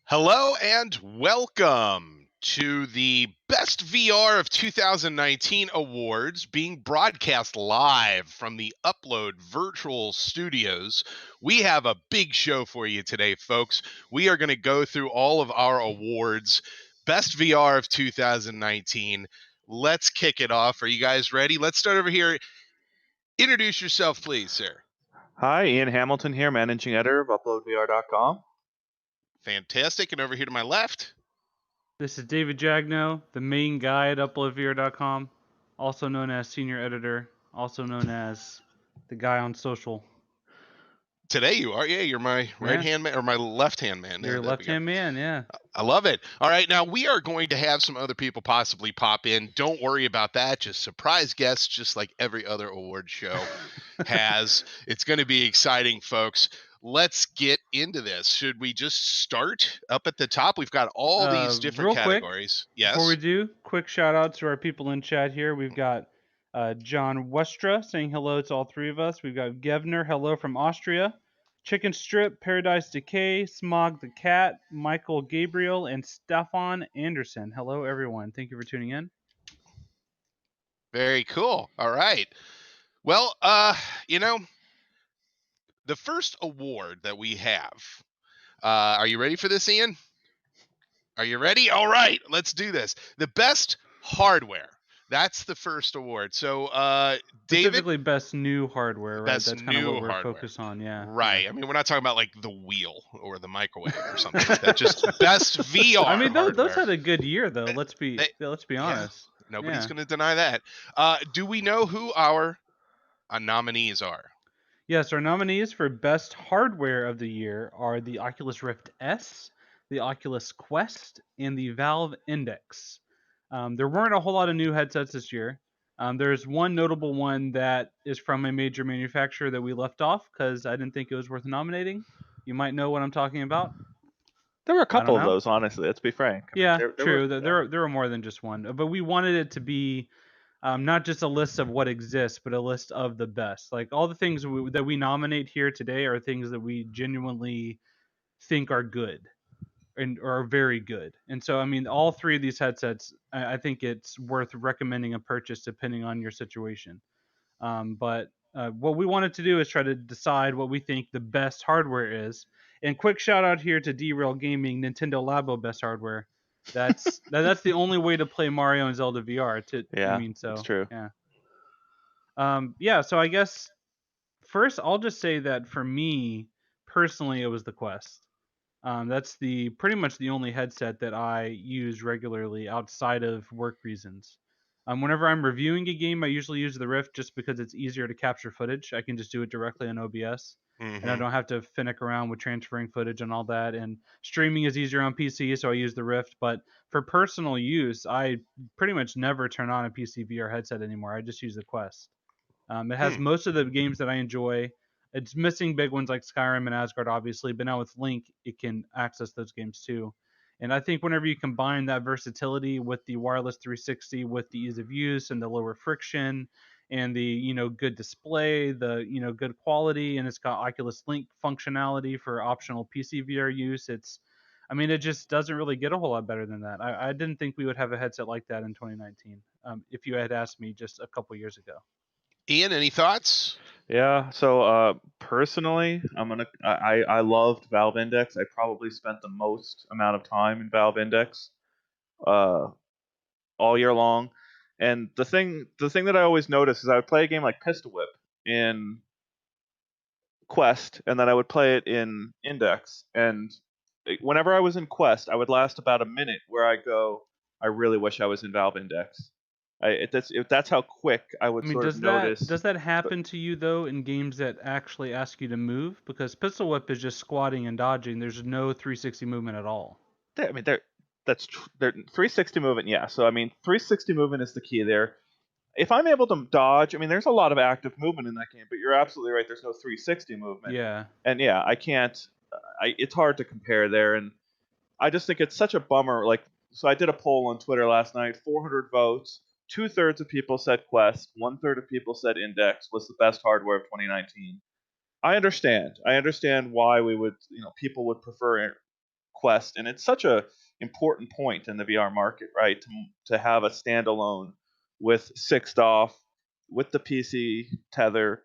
Hello and welcome to the Best VR of 2019 awards being broadcast live from the Upload Virtual Studios. We have a big show for you today, folks. We are going to go through all of our awards. Best VR of 2019. Let's kick it off. Are you guys ready? Let's start over here. Introduce yourself, please, sir. Hi, Ian Hamilton here, managing editor of UploadVR.com. Fantastic. And over here to my left. This is David Jagno, the main guy at UploadVR.com, also known as senior editor, also known as the guy on social. Today you are. Yeah, you're my right hand man or my left hand man. You're a left-hand man, yeah. I love it. All right, now we are going to have some other people possibly pop in. Don't worry about that. Just surprise guests, just like every other award show has. It's going to be exciting, folks. Let's get into this. Should we just start up at the top? We've got all these different real quick, categories. Yes. Before we do, quick shout out to our people in chat here. We've got John Westra saying hello to all three of us. We've got Gevner, hello from Austria. Chicken Strip, Paradise Decay, Smog the Cat, Michael Gabriel, and Stefan Anderson. Hello, everyone. Thank you for tuning in. Very cool. All right. Well, the first award that we have. Are you ready for this, Ian? Are you ready? All right, let's do this. The best hardware. That's the first award. So, David, specifically best new hardware, right? Best That's kind of new what we're hardware. focused on, yeah. Right. I mean, we're not talking about like the wheel or the microwave or something like that. Just best VR. I mean, those hardware. had a good year, though. Let's be honest. Nobody's going to deny that. Do we know who our nominees are? Yes, our nominees for best hardware of the year are the Oculus Rift S, the Oculus Quest, and the Valve Index. There weren't a whole lot of new headsets this year. There's one notable one that is from a major manufacturer that we left off because I didn't think it was worth nominating. You might know what I'm talking about. There were a couple of those, honestly. Let's be frank. True. There were more than just one, but we wanted it to be not just a list of what exists, but a list of the best. Like all the things that we nominate here today are things that we genuinely think are good and are very good. And so, I mean, all three of these headsets, I think it's worth recommending a purchase depending on your situation. But what we wanted to do is try to decide what we think the best hardware is. And quick shout out here to Derail Gaming, Nintendo Labo best hardware. That's the only way to play Mario and Zelda VR. That's true. Yeah. So I guess first I'll just say that for me personally, it was the Quest. That's pretty much the only headset that I use regularly outside of work reasons. Whenever I'm reviewing a game, I usually use the Rift just because it's easier to capture footage. I can just do it directly on OBS, and I don't have to finick around with transferring footage and all that. And streaming is easier on PC, so I use the Rift. But for personal use, I pretty much never turn on a PC VR headset anymore. I just use the Quest. It has most of the games that I enjoy. It's missing big ones like Skyrim and Asgard, obviously, but now with Link, it can access those games too. And I think whenever you combine that versatility with the wireless 360, with the ease of use and the lower friction, and the good display, the good quality, and it's got Oculus Link functionality for optional PC VR use. It just doesn't really get a whole lot better than that. I didn't think we would have a headset like that in 2019. If you had asked me just a couple years ago. Ian, any thoughts? Yeah. So personally, I loved Valve Index. I probably spent the most amount of time in Valve Index all year long. And the thing that I always notice is I would play a game like Pistol Whip in Quest, and then I would play it in Index. And whenever I was in Quest, I would last about a minute where I go, I really wish I was in Valve Index. That's how quick I would notice. Does that happen to you though in games that actually ask you to move? Because Pistol Whip is just squatting and dodging. There's no 360 movement at all. That's 360 movement. Yeah. So 360 movement is the key there. If I'm able to dodge, there's a lot of active movement in that game, but you're absolutely right. There's no 360 movement. Yeah. And yeah, I can't. It's hard to compare there, and I just think it's such a bummer. So I did a poll on Twitter last night. 400 votes. 2/3 of people said Quest. 1/3 of people said Index was the best hardware of 2019. I understand. I understand why people would prefer Quest, and it's such a important point in the VR market, right? To have a standalone with 6DoF, with the PC tether.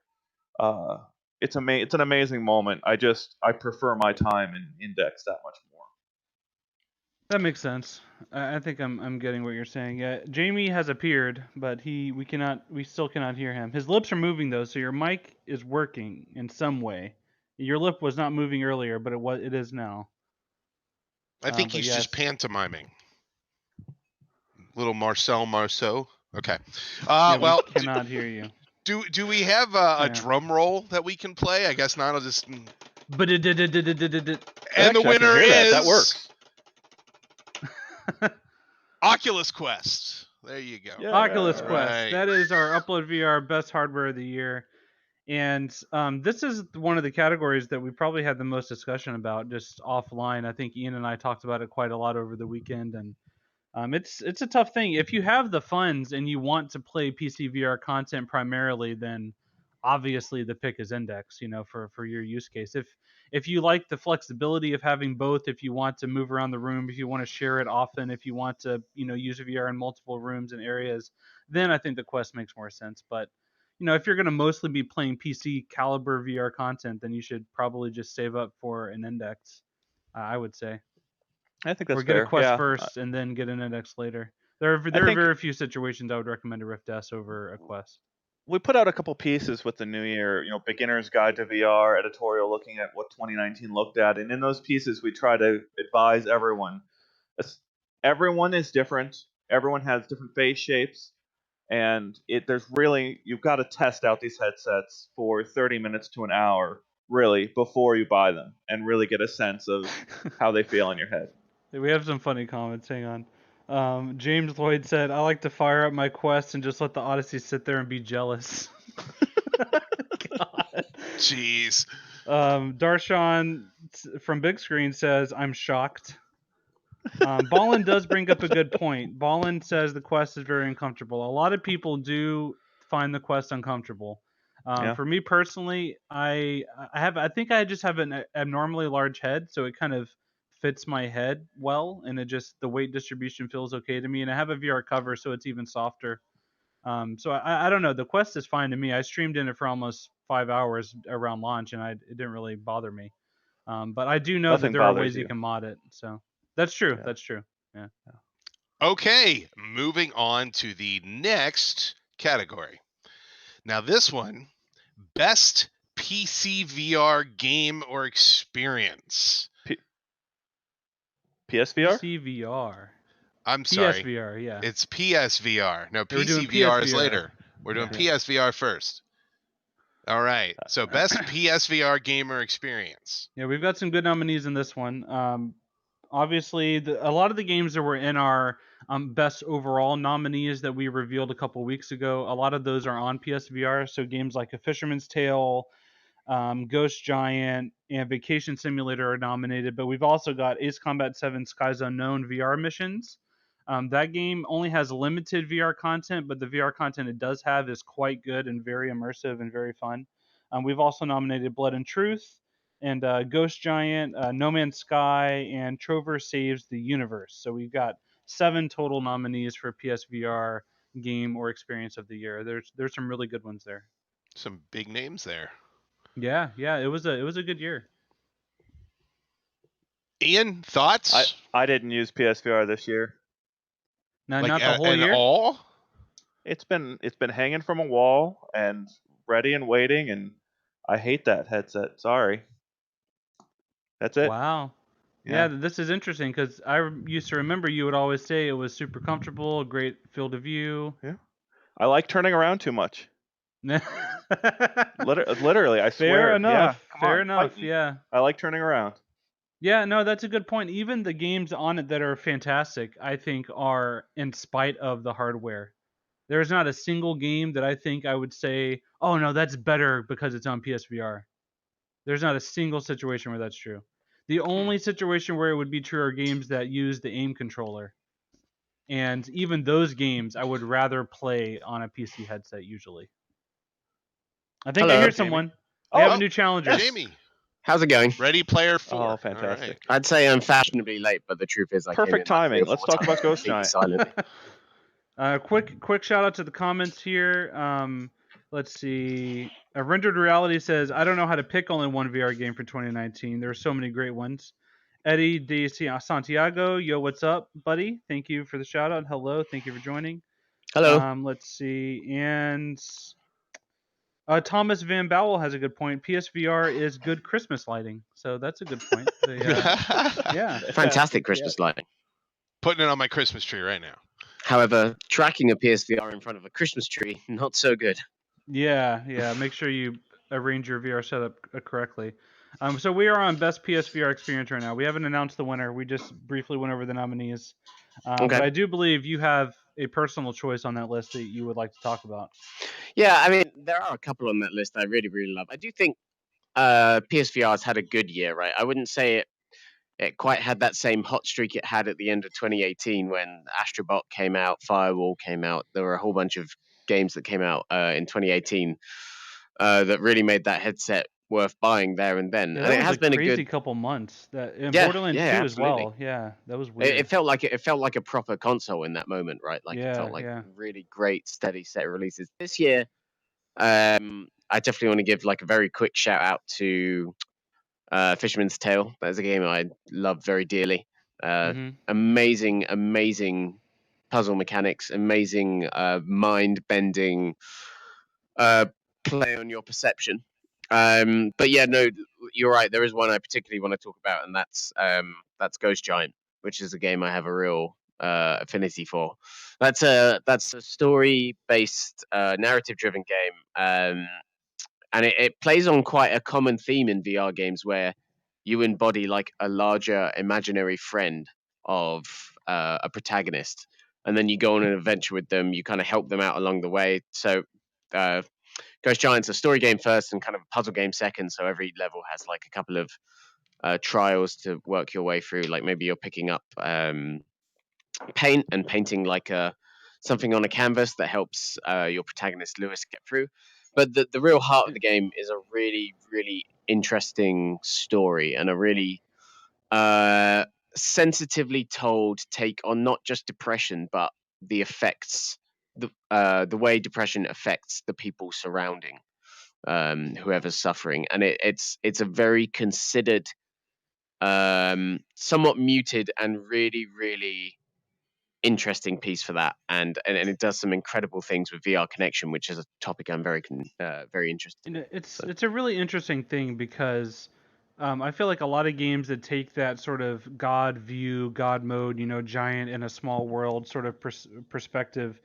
It's an amazing moment. I prefer my time in Index that much more. That makes sense. I think I'm getting what you're saying. Yeah, Jamie has appeared, but we still cannot hear him. His lips are moving though, so your mic is working in some way. Your lip was not moving earlier, but it is now. I think But he's yes. just pantomiming. Little Marcel Marceau. Okay. Yeah, Well, we cannot hear you. do we have a Yeah. drum roll that we can play? I guess not. I'll just. But And the Actually, I can winner hear is that works. Oculus Quest. There you go. Yeah. Oculus All Quest. right. That is our Upload VR best hardware of the year. And this is one of the categories that we probably had the most discussion about just offline. I think Ian and I talked about it quite a lot over the weekend, and it's a tough thing. If you have the funds and you want to play PC VR content primarily, then obviously the pick is Index. For your use case. If you like the flexibility of having both, if you want to move around the room, if you want to share it often, if you want to use VR in multiple rooms and areas, then I think the Quest makes more sense. But if you're going to mostly be playing PC caliber VR content, then you should probably just save up for an Index. I would say. I think that's Or get a fair. Quest Yeah. first and then get an Index later. There are I think very few situations I would recommend a Rift S over a Quest. we put out a couple pieces with the new year, beginner's guide to VR, editorial looking at what 2019 looked at, and in those pieces we try to advise everyone. Everyone is different. Everyone has different face shapes, and you've got to test out these headsets for 30 minutes to an hour, really, before you buy them, and really get a sense of how they feel in your head. We have some funny comments. Hang on. James Lloyd said, "I like to fire up my Quest and just let the Odyssey sit there and be jealous." God. Jeez. Darshan from Big Screen says, "I'm shocked." Ballin does bring up a good point. Ballin says the Quest is very uncomfortable. A lot of people do find the Quest uncomfortable. Yeah. For me personally, I think I just have an abnormally large head, so it kind of fits my head well, and the weight distribution feels okay to me. And I have a VR cover, so it's even softer. So I don't know. The Quest is fine to me. I streamed in it for almost 5 hours around launch, and it didn't really bother me. But I do know that Nothing there are bothers ways you you. can mod it. So that's true. Yeah. That's true. Yeah. Okay, moving on to the next category. Now, this one, best PC VR game or experience. PSVR? PCVR. I'm sorry. PSVR, yeah. It's PSVR. No, We're doing PCVR is PSVR. later. We're doing Yeah. PSVR first. All right. So, best PSVR gamer experience. Yeah, we've got some good nominees in this one. Obviously, a lot of the games that were in our best overall nominees that we revealed a couple weeks ago, a lot of those are on PSVR. So games like A Fisherman's Tale, Ghost Giant, and Vacation Simulator are nominated. But we've also got Ace Combat 7 Skies Unknown VR missions. That game only has limited VR content, but the VR content it does have is quite good and very immersive and very fun. We've also nominated Blood and Truth and Ghost Giant, No Man's Sky, and Trover Saves the Universe. So we've got 7 total nominees for PSVR game or experience of the year. There's some really good ones there. Some big names there. Yeah, it was a good year. Ian, thoughts? I didn't use PSVR this year. No, Like not the whole year. All? It's been hanging from a wall and ready and waiting, and I hate that headset. Sorry. That's it. Wow. Yeah, this is interesting because I used to remember you would always say it was super comfortable, a great field of view. Yeah. I like turning around too much. Literally, I swear. Fair enough. Yeah, Fair enough. Yeah. I like turning around. Yeah, no, that's a good point. Even the games on it that are fantastic, I think, are in spite of the hardware. There's not a single game that I think I would say, oh no, that's better because it's on PSVR. There's not a single situation where that's true. The only situation where it would be true are games that use the aim controller. And even those games I would rather play on a PC headset usually. I think I hear Jamie. someone. Oh, We have a new challenger. Jamie. How's it going? Ready Player 4. Oh, All fantastic. right. I'd say I'm fashionably late, but the truth is I Perfect came in like 3 timing. or 4 Let's talk about times Ghost completely Giant. silently. Quick shout out to the comments here. Let's see. Rendered Reality says, I don't know how to pick only one VR game for 2019. There are so many great ones. Eddie de Santiago, yo, what's up, buddy? Thank you for the shout out. Hello, thank you for joining. Hello. Let's see. And Thomas Van Bowel has a good point. PSVR is good Christmas lighting. So that's a good point. Yeah. Fantastic Christmas lighting. Putting it on my Christmas tree right now. However, tracking a PSVR in front of a Christmas tree, not so good. Yeah. Make sure you arrange your VR setup correctly. So we are on best PSVR experience right now. We haven't announced the winner. We just briefly went over the nominees. But Okay. I do believe you have a personal choice on that list that you would like to talk about. Yeah, I mean, there are a couple on that list I really, really love. I do think PSVR has had a good year, right? I wouldn't say it quite had that same hot streak it had at the end of 2018 when Astrobot came out, Firewall came out. There were a whole bunch of games that came out in 2018 that really made that headset worth buying there and then. Yeah, And that it was has a been a crazy good. couple months. And Yeah, Borderlands yeah, 2 as absolutely. well. Yeah, that was weird. It felt like a proper console in that moment, right? Like it felt like Yeah. really great, steady set of releases. This year, I definitely want to give like a very quick shout out to Fisherman's Tale. That's a game I love very dearly. Amazing puzzle mechanics, amazing mind bending play on your perception. But yeah, no, you're right. There is one I particularly want to talk about, and that's Ghost Giant, which is a game I have a real affinity for. That's a story based, narrative driven game, and it plays on quite a common theme in VR games where you embody like a larger imaginary friend of a protagonist, and then you go on an adventure with them. You kind of help them out along the way. So. Ghost Giant's a story game first and kind of a puzzle game second. So every level has like a couple of trials to work your way through. Like maybe you're picking up paint and painting like something on a canvas that helps your protagonist Lewis get through. But the real heart of the game is a really, really interesting story and a really sensitively told take on not just depression, but the effects, the way depression affects the people surrounding whoever's suffering, and it's a very considered, somewhat muted, and really, really interesting piece for that, and it does some incredible things with VR connection, which is a topic I'm very interested in. It's a really interesting thing because I feel like a lot of games that take that sort of God view, God mode, giant in a small world sort of perspective,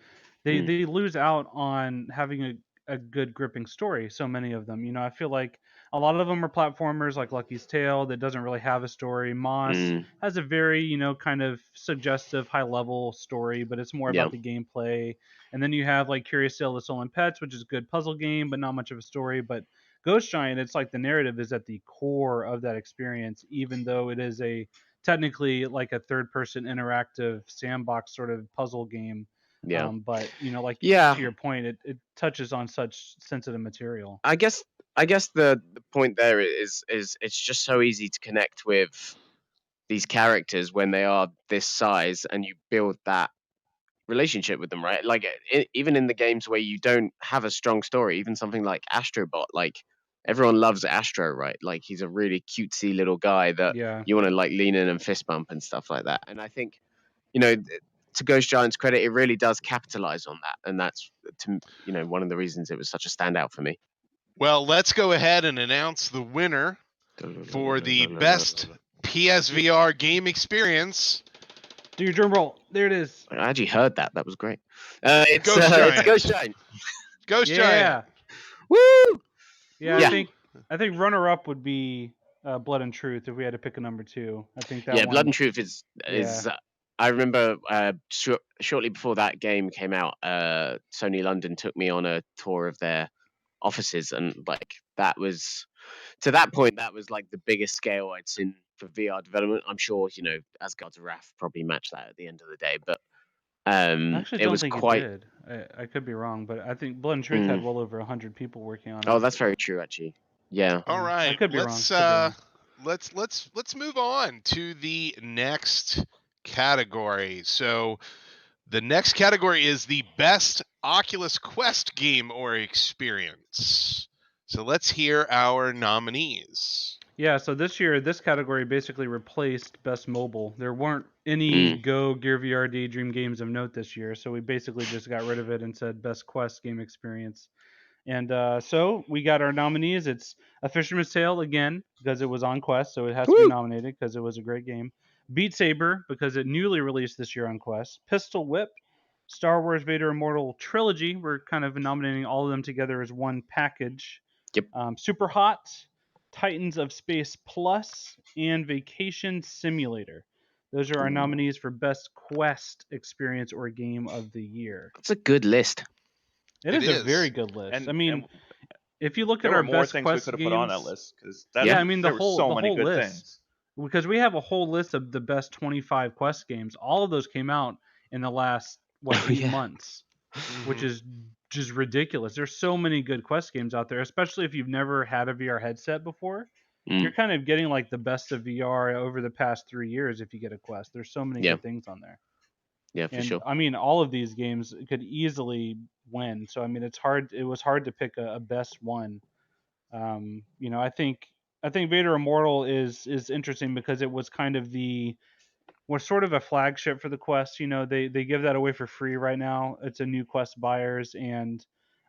they lose out on having a good gripping story. So many of them, I feel like a lot of them are platformers like Lucky's Tale that doesn't really have a story. Moss has a very, kind of suggestive high level story, but it's more Yeah. about the gameplay. And then you have like Curious Tale of Stolen Pets, which is a good puzzle game, but not much of a story. But Ghost Giant, it's like the narrative is at the core of that experience, even though it is technically like a third person interactive sandbox sort of puzzle game. Yeah. But like Yeah. to your point, it touches on such sensitive material. I guess the point there is it's just so easy to connect with these characters when they are this size, and you build that relationship with them, right? Like even in the games where you don't have a strong story, even something like Astrobot, like everyone loves Astro, right? Like he's a really cutesy little guy that you want to like lean in and fist bump and stuff like that. And I think, to Ghost Giant's credit, it really does capitalize on that, and that's one of the reasons it was such a standout for me. Well, let's go ahead and announce the winner for the best PSVR game experience. Do your drum roll. There it is. I actually heard that. That was great. It's Ghost Giant. It's Ghost Giant. Ghost Giant. Woo! Yeah, I think runner up would be Blood and Truth if we had to pick a number 2. I think that one. Blood and Truth is. I remember shortly before that game came out, Sony London took me on a tour of their offices, and like that was, to that point, that was like the biggest scale I'd seen for VR development. I'm sure Asgard's Wrath probably matched that at the end of the day, but I actually it don't was think quite. it did. I could be wrong, but I think Blood and Truth had well over 100 people working on it. Oh, that's very true, actually. Yeah. All I right, could be wrong. Could be wrong. let's move on to the next category. So the next category is the best Oculus Quest game or experience. So let's hear our nominees. Yeah, so this year, this category basically replaced Best Mobile. There weren't any Go, Gear VR, Daydream games of note this year, so we basically just got rid of it and said Best Quest game experience. And so we got our nominees. It's A Fisherman's Tale again, because it was on Quest, so it has to be Woo! nominated because it was a great game. Beat Saber, because it newly released this year on Quest. Pistol Whip, Star Wars Vader Immortal Trilogy. We're kind of nominating all of them together as one package. Yep. Super Hot, Titans of Space Plus, and Vacation Simulator. Those are our nominees for Best Quest Experience or Game of the Year. That's a good list. It is a very good list. And, I mean, if you look there at were our more best things we Quest could have games, put on that list because yeah, I mean there were so many good list, things. because we have a whole list of the best 25 Quest games. All of those came out in the last 8 months, which is just ridiculous. There's so many good Quest games out there, especially if you've never had a VR headset before. You're kind of getting like the best of VR over the past 3 years if you get a Quest. There's so many good things on there. Yeah, for And sure. I mean, all of these games could easily win. So I mean, it was hard to pick a best one. You know, I think Vader Immortal is interesting because it was kind of was sort of a flagship for the Quest. You know, they give that away for free right now. It's a new Quest buyers, and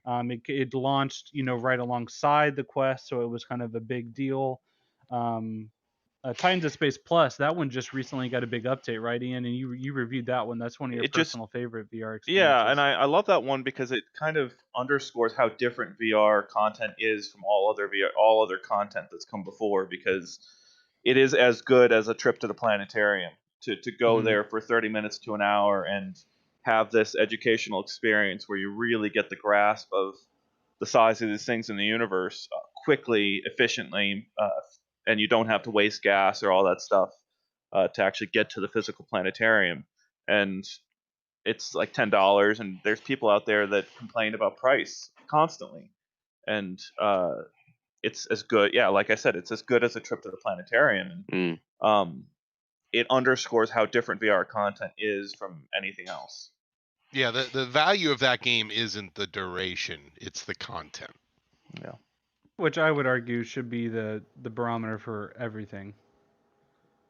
it launched, you know, right alongside the Quest, so it was kind of a big deal. Titans of Space Plus, that one just recently got a big update, right, Ian? And you reviewed that one. That's one of your personal favorite VR experiences. Yeah, and I love that one because it kind of underscores how different VR content is from all other content that's come before, because it is as good as a trip to the planetarium. To go there for 30 minutes to an hour and have this educational experience where you really get the grasp of the size of these things in the universe quickly, efficiently, and you don't have to waste gas or all that stuff to actually get to the physical planetarium. And it's like $10, and there's people out there that complain about price constantly. And it's as good, yeah, like I said, it's as good as a trip to the planetarium. And it underscores how different VR content is from anything else. Yeah, the value of that game isn't the duration, it's the content. Yeah. Which I would argue should be the barometer for everything.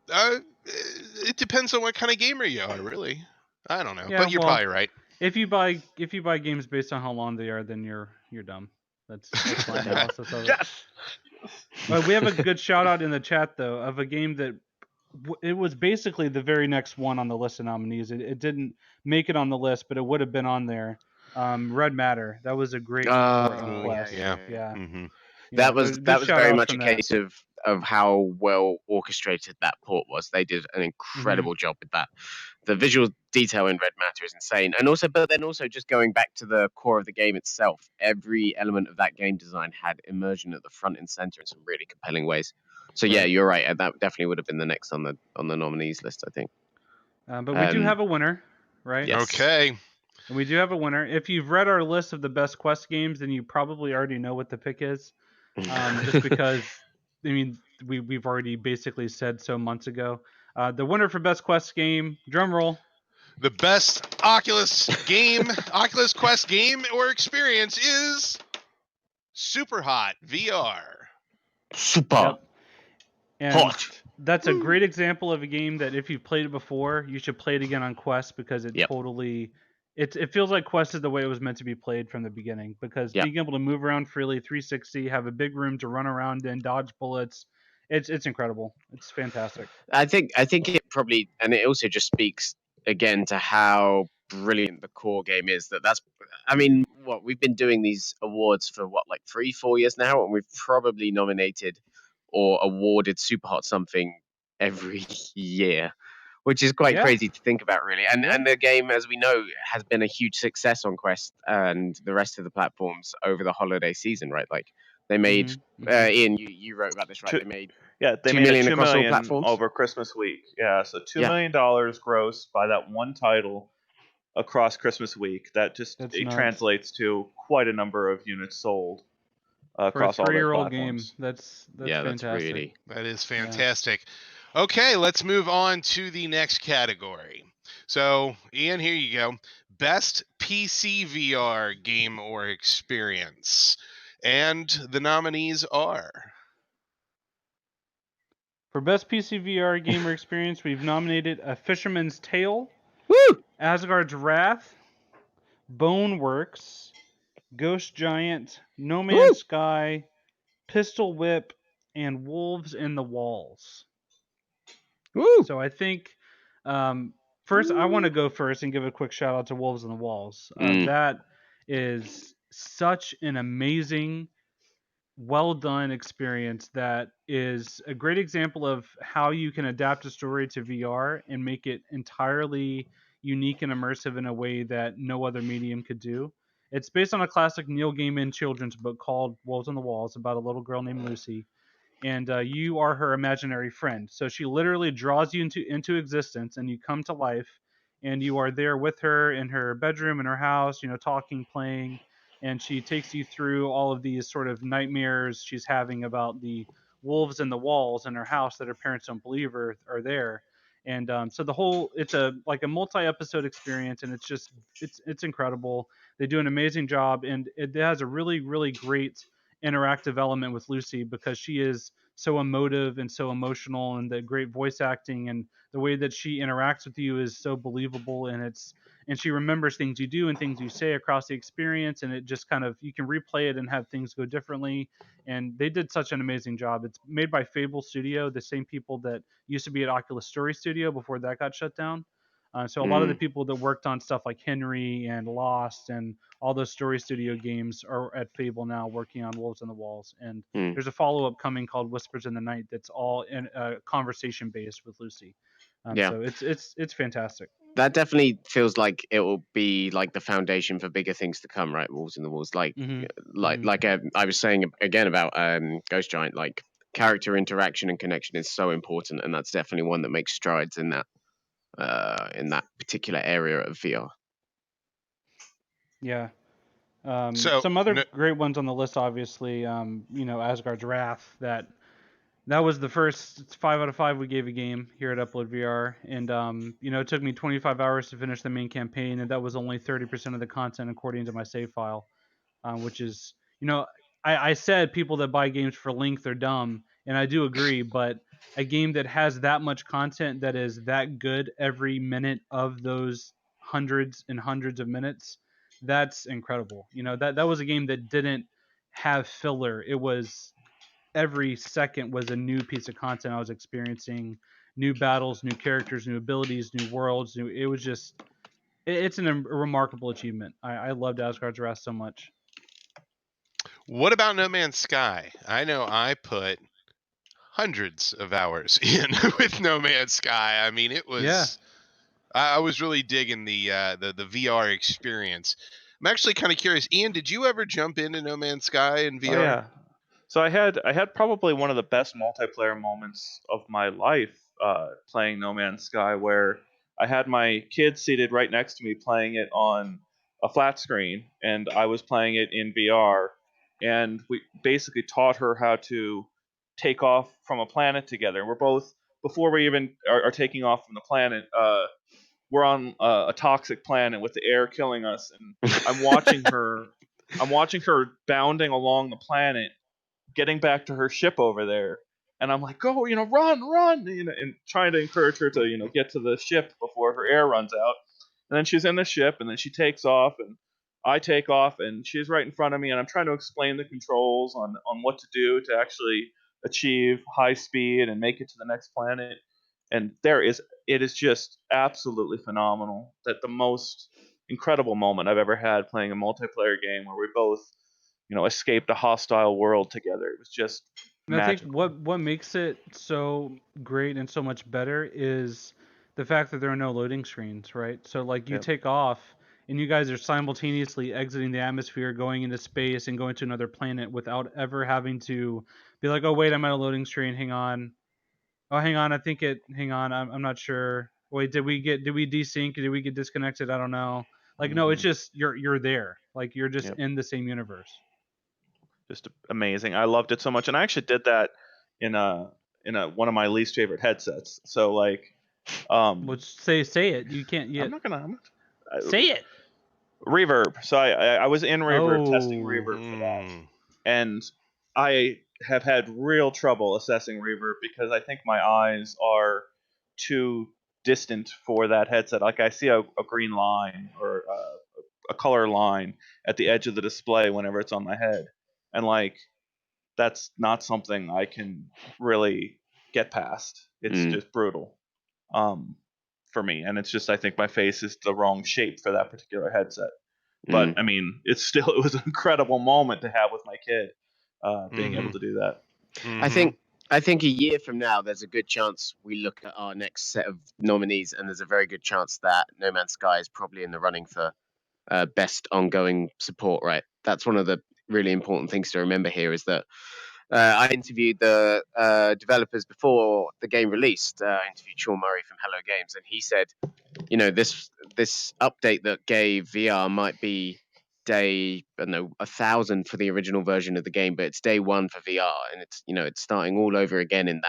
It depends on what kind of gamer you are, really. I don't know, Yeah, but you're probably right. If you buy games based on how long they are, then you're dumb. That's my analysis of it. Yes. We have a good shout out in the chat though of a game that it was basically the very next one on the list of nominees. It didn't make it on the list, but it would have been on there. Red Matter. That was a great port of Quest. Yeah. Yeah. That was very much a case of how well orchestrated that port was. They did an incredible job with that. The visual detail in Red Matter is insane, and also just going back to the core of the game itself, every element of that game design had immersion at the front and center in some really compelling ways. So yeah, you're right. That definitely would have been the next on the nominees list, I think. But we do have a winner, right? Yes. Okay. And we do have a winner. If you've read our list of the best Quest games, then you probably already know what the pick is. Just because, I mean, we've already basically said so months ago. The winner for best Quest game, drum roll. The best Oculus Quest game or experience is Super Hot VR. Super hot. That's a great example of a game that if you've played it before, you should play it again on Quest, because it totally it feels like Quest is the way it was meant to be played from the beginning, because being able to move around freely, 360, have a big room to run around in, dodge bullets, it's incredible. It's fantastic. I think it probably, and it also just speaks again to how brilliant the core game is. I mean, we've been doing these awards for like 3-4 years now, and we've probably nominated or awarded Super Hot something every year, which is quite crazy to think about, really. And the game, as we know, has been a huge success on Quest and the rest of the platforms over the holiday season, right? Like they made Ian, you wrote about this, right? They made $2 million $2 across all million platforms over Christmas week. Yeah, so $2 million gross by that one title across Christmas week. That just translates to quite a number of units sold. For a across all their 3-year-old game, platforms. that's Yeah, that's fantastic. really. That is Yeah. fantastic. Okay, let's move on to the next category. So, Ian, here you go. Best PC VR game or experience. And the nominees are. For best PC VR gamer experience, we've nominated A Fisherman's Tale, Woo! Asgard's Wrath, Boneworks, Ghost Giant, No Woo! Man's Sky, Pistol Whip, and Wolves in the Walls. Woo! So I think first I want to go first and give a quick shout out to Wolves in the Walls. That is such an amazing, well done experience that is a great example of how you can adapt a story to VR and make it entirely unique and immersive in a way that no other medium could do. It's based on a classic Neil Gaiman children's book called Wolves on the Walls about a little girl named Lucy, and you are her imaginary friend. So she literally draws you into existence, and you come to life, and you are there with her in her bedroom in her house, talking, playing, and she takes you through all of these sort of nightmares she's having about the wolves in the walls in her house that her parents don't believe are there. And so the whole it's a multi-episode experience, and it's incredible. They do an amazing job, and it has a really really great interactive element with Lucy because she is so emotive and so emotional, and the great voice acting and the way that she interacts with you is so believable, and she remembers things you do and things you say across the experience, and it just kind of you can replay it and have things go differently. And they did such an amazing job. It's made by Fable Studio, the same people that used to be at Oculus Story Studio before that got shut down. So a lot of the people that worked on stuff like Henry and Lost and all those Story Studio games are at Fable now, working on Wolves on the Walls. And there's a follow-up coming called Whispers in the Night that's all in conversation based with Lucy. Yeah. So it's fantastic. That definitely feels like it will be like the foundation for bigger things to come, right? Wolves in the Walls, like I was saying again about Ghost Giant, like character interaction and connection is so important, and that's definitely one that makes strides in that particular area of VR. Yeah. So, Some other great ones on the list, obviously, Asgard's Wrath. That was the first 5 out of 5 we gave a game here at Upload VR, and it took me 25 hours to finish the main campaign, and that was only 30% of the content according to my save file, which is, I said people that buy games for length are dumb, and I do agree, but a game that has that much content that is that good every minute of those hundreds and hundreds of minutes, that's incredible. That was a game that didn't have filler. It was every second was a new piece of content I was experiencing, new battles, new characters, new abilities, new worlds. It was just, it's a remarkable achievement. I loved Asgard's Wrath so much. what about No Man's Sky? I know I put hundreds of hours in with No Man's Sky. I mean, it was. Yeah. I was really digging the VR experience. I'm actually kind of curious, Ian. Did you ever jump into No Man's Sky in VR? Oh yeah. So I had probably one of the best multiplayer moments of my life playing No Man's Sky, where I had my kid seated right next to me playing it on a flat screen, and I was playing it in VR, and we basically taught her how to take off from a planet together. We're both before we even are taking off from the planet. We're on a toxic planet with the air killing us, and I'm watching her. I'm watching her bounding along the planet, getting back to her ship over there, and I'm like, go, run, and trying to encourage her to, get to the ship before her air runs out. And then she's in the ship, and then she takes off, and I take off, and she's right in front of me, and I'm trying to explain the controls on what to do to actually achieve high speed and make it to the next planet. And it is just absolutely phenomenal. That the most incredible moment I've ever had playing a multiplayer game where we both escaped a hostile world together. It was just And I think magical. what makes it so great and so much better is the fact that there are no loading screens, right? So like you Yep. take off and you guys are simultaneously exiting the atmosphere, going into space and going to another planet without ever having to be like, oh wait, I'm at a loading screen. Hang on. Oh, hang on. Hang on. I'm not sure. Wait, did we desync? Did we get disconnected? I don't know. Like, no, it's just you're there. Like you're just Yep. in the same universe. just amazing. I loved it so much, and I actually did that in a one of my least favorite headsets. So like, Well, say it. You can't yet. I'm not gonna Say it. Reverb. So I was in Reverb testing Oh. Reverb for that, and I have had real trouble assessing Reverb because I think my eyes are too distant for that headset. Like I see a green line or a color line at the edge of the display whenever it's on my head, and like that's not something I can really get past. It's just brutal for me, and it's just I think my face is the wrong shape for that particular headset. But I mean, it was an incredible moment to have with my kid, being able to do that. I think a year from now, there's a good chance we look at our next set of nominees, and there's a very good chance that No Man's Sky is probably in the running for best ongoing support. Right, that's one of the really important things to remember here is that I interviewed the developers before the game released. I interviewed Sean Murray from Hello Games, and he said, you know, this update that gave VR might be day, I don't know, 1,000 for the original version of the game, but it's day 1 for VR, and it's, you know, it's starting all over again in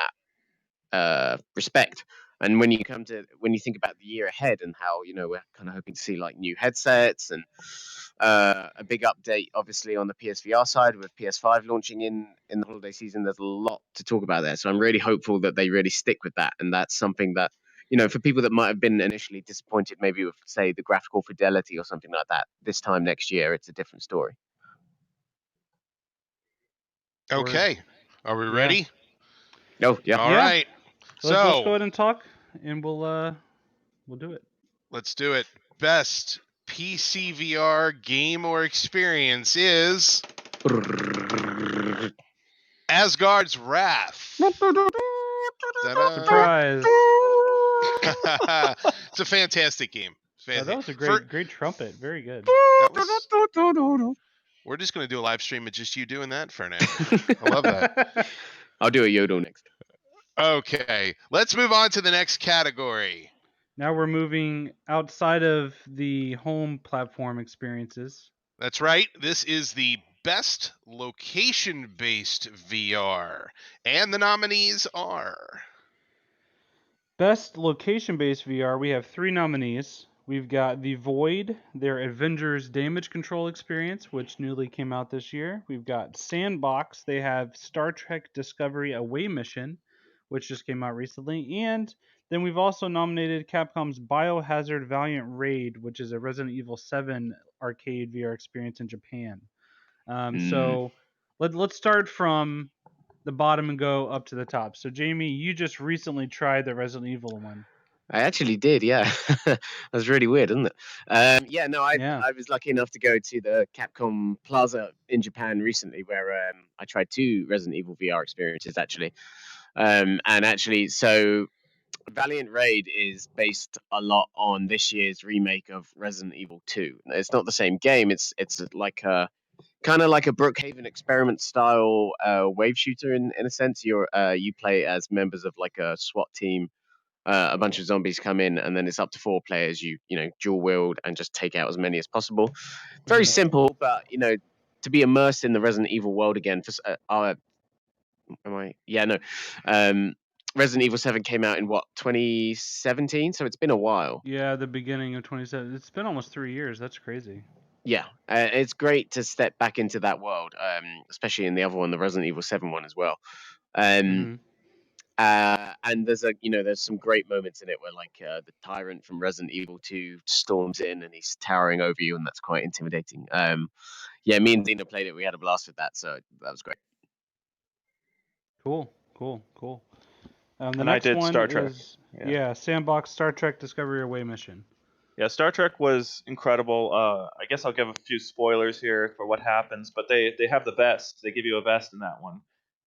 that respect. And when you think about the year ahead and how, you know, we're kind of hoping to see like new headsets and a big update, obviously on the PSVR side with PS5 launching in the holiday season, there's a lot to talk about there. So I'm really hopeful that they really stick with that, and that's something that, you know, for people that might have been initially disappointed, maybe with say the graphical fidelity or something like that, this time next year it's a different story. Okay, are we Yeah. ready? Oh yeah. All right. Let's go ahead and talk, and we'll do it. Let's do it. Best PC VR game or experience is Asgard's Wrath. Surprise! It's a fantastic game. Oh, that was a great trumpet. Very good. We're just going to do a live stream of just you doing that for an hour. I love that. I'll do a yodel next. Okay, let's move on to the next category. Now we're moving outside of the home platform experiences. That's right. This is the best location-based VR. And the nominees are... Best location-based VR, we have 3 nominees. We've got The Void, their Avengers damage control experience, which newly came out this year. We've got Sandbox, they have Star Trek Discovery Away Mission, which just came out recently. And then we've also nominated Capcom's Biohazard Valiant Raid, which is a Resident Evil 7 arcade VR experience in Japan. So let's start from the bottom and go up to the top. So Jamie, you just recently tried the Resident Evil one. I actually did, yeah. That was really weird, isn't it? I was lucky enough to go to the Capcom Plaza in Japan recently, where I tried 2 Resident Evil VR experiences actually. So Valiant Raid is based a lot on this year's remake of Resident Evil 2. It's not the same game. It's like a kind of like a Brookhaven experiment style wave shooter in a sense. You play as members of like a SWAT team. A bunch of zombies come in, and then it's up to 4 players. You know, dual wield and just take out as many as possible. Very simple, but you know, to be immersed in the Resident Evil world again. Resident Evil 7 came out in 2017, so it's been a while. Yeah, the beginning of 2017. It's been almost 3 years. That's crazy. Yeah, it's great to step back into that world, especially in the other one, the Resident Evil 7 one as well. And there's some great moments in it where like the tyrant from Resident Evil 2 storms in and he's towering over you, and that's quite intimidating. Me and Dina played it. We had a blast with that, so that was great. Cool. And I did Star Trek. Sandbox Star Trek Discovery Away Mission. Yeah, Star Trek was incredible. I guess I'll give a few spoilers here for what happens, but they have the vest. They give you a vest in that one.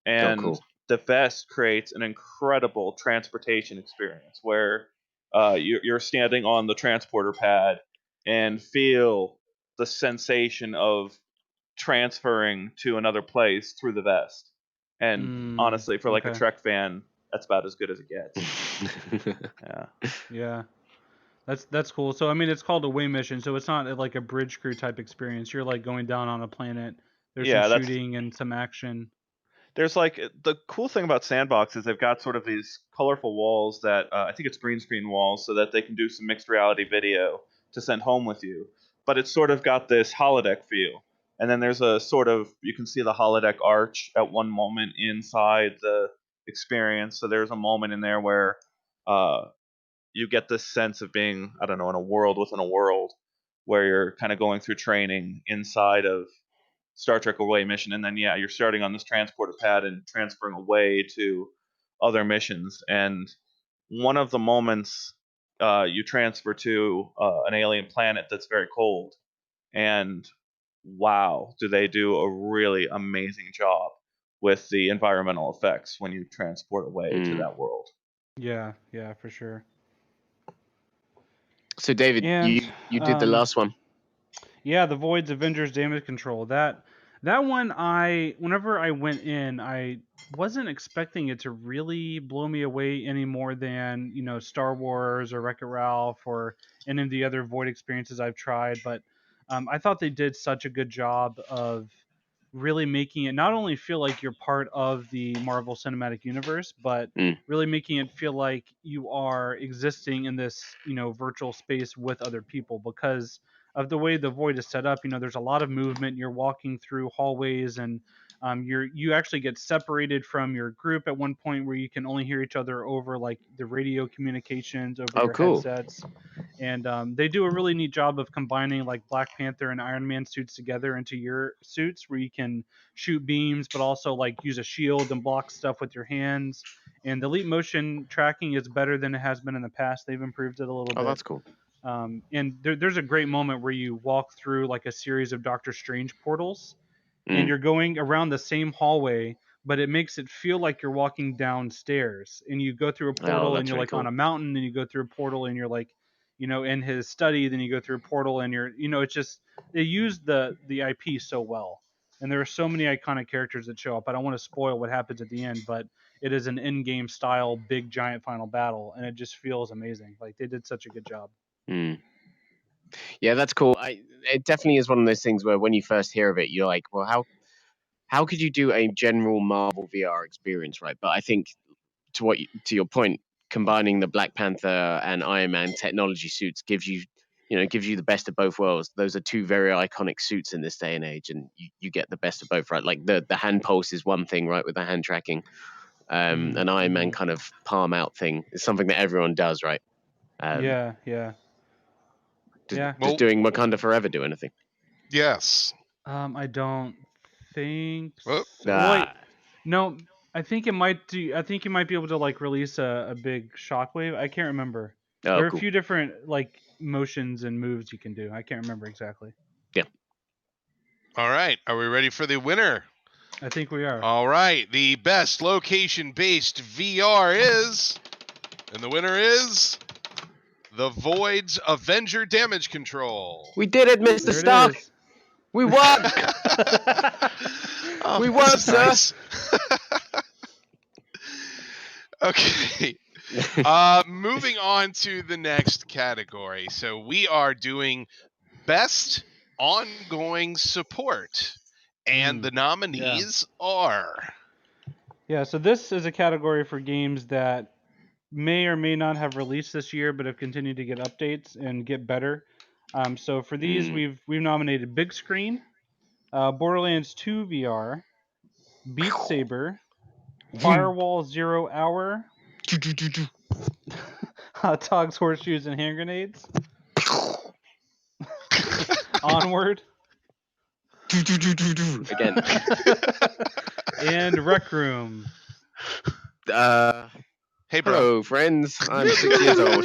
And cool. The vest creates an incredible transportation experience where you're standing on the transporter pad and feel the sensation of transferring to another place through the vest. And honestly, for like a Trek fan, that's about as good as it gets. Yeah. That's cool. So I mean, it's called Away Mission, so it's not like a bridge crew type experience. You're like going down on a planet. There's Yeah, some that's shooting and some action. there's like the cool thing about Sandbox is they've got sort of these colorful walls that I think it's green screen walls so that they can do some mixed reality video to send home with you. But it's sort of got this holodeck feel. And then there's a sort of, you can see the holodeck arch at one moment inside the experience. So there's a moment in there where uh, you get this sense of being, I don't know, in a world within a world where you're kind of going through training inside of Star Trek Away mission, and then you're starting on this transporter pad and transferring away to other missions. And one of the moments you transfer to an alien planet that's very cold, and wow, do they do a really amazing job with the environmental effects when you transport away to that world. Yeah, for sure. So David, And you did the last one. yeah, the Void's Avengers Damage Control. That one, whenever I went in, I wasn't expecting it to really blow me away any more than, Star Wars or Wreck-It Ralph or any of the other Void experiences I've tried. But I thought they did such a good job of really making it not only feel like you're part of the Marvel Cinematic Universe, but really making it feel like you are existing in this, virtual space with other people, because of the way the Void is set up. There's a lot of movement. You're walking through hallways, and you actually get separated from your group at one point where you can only hear each other over like the radio communications over your cool. headsets. And they do a really neat job of combining like Black Panther and Iron Man suits together into your suits, where you can shoot beams, but also like use a shield and block stuff with your hands. And the leap motion tracking is better than it has been in the past. They've improved it a little Oh, bit. that's cool. And there's a great moment where you walk through like a series of Doctor Strange portals, and you're going around the same hallway, but it makes it feel like you're walking downstairs. And you go through a portal, and that's you're really like cool. on a mountain, and you go through a portal, and you're like, in his study. Then you go through a portal, and you're, it's just, they use the IP so well. And there are so many iconic characters that show up. I don't want to spoil what happens at the end, but it is an in-game style big giant final battle, and it just feels amazing. Like they did such a good job. Yeah, that's cool. It definitely is one of those things where when you first hear of it, you're like, well, how could you do a general Marvel VR experience, right? But I think to your point, combining the Black Panther and Iron Man technology suits gives you the best of both worlds. Those are two very iconic suits in this day and age, and you get the best of both, right? Like the hand pulse is one thing, right, with the hand tracking. An Iron Man kind of palm out thing is something that everyone does, right? Yeah. Does doing Wakanda Forever do anything? Yes. I don't think Oh. so. Wait, no, I think it might do. I think you might be able to like release a big shockwave. I can't remember. There are cool. a few different like motions and moves you can do. I can't remember exactly. Yeah. All right. Are we ready for the winner? I think we are. All right. The best location-based VR is, and the winner is the Void's Avenger Damage Control. We did it, Mr. Stark. We won. We won, sir. Nice. Okay. Moving on to the next category. So we are doing best ongoing support, and the nominees are. Yeah, so this is a category for games that may or may not have released this year, but have continued to get updates and get better. So for these, we've nominated Big Screen, Borderlands 2 VR, Beat Saber, Firewall 0 Hour, Hot Dogs, Horseshoes, and Hand Grenades, Onward, Again. and Rec Room. Hey, bro. Hello, friends. I'm 6 years old.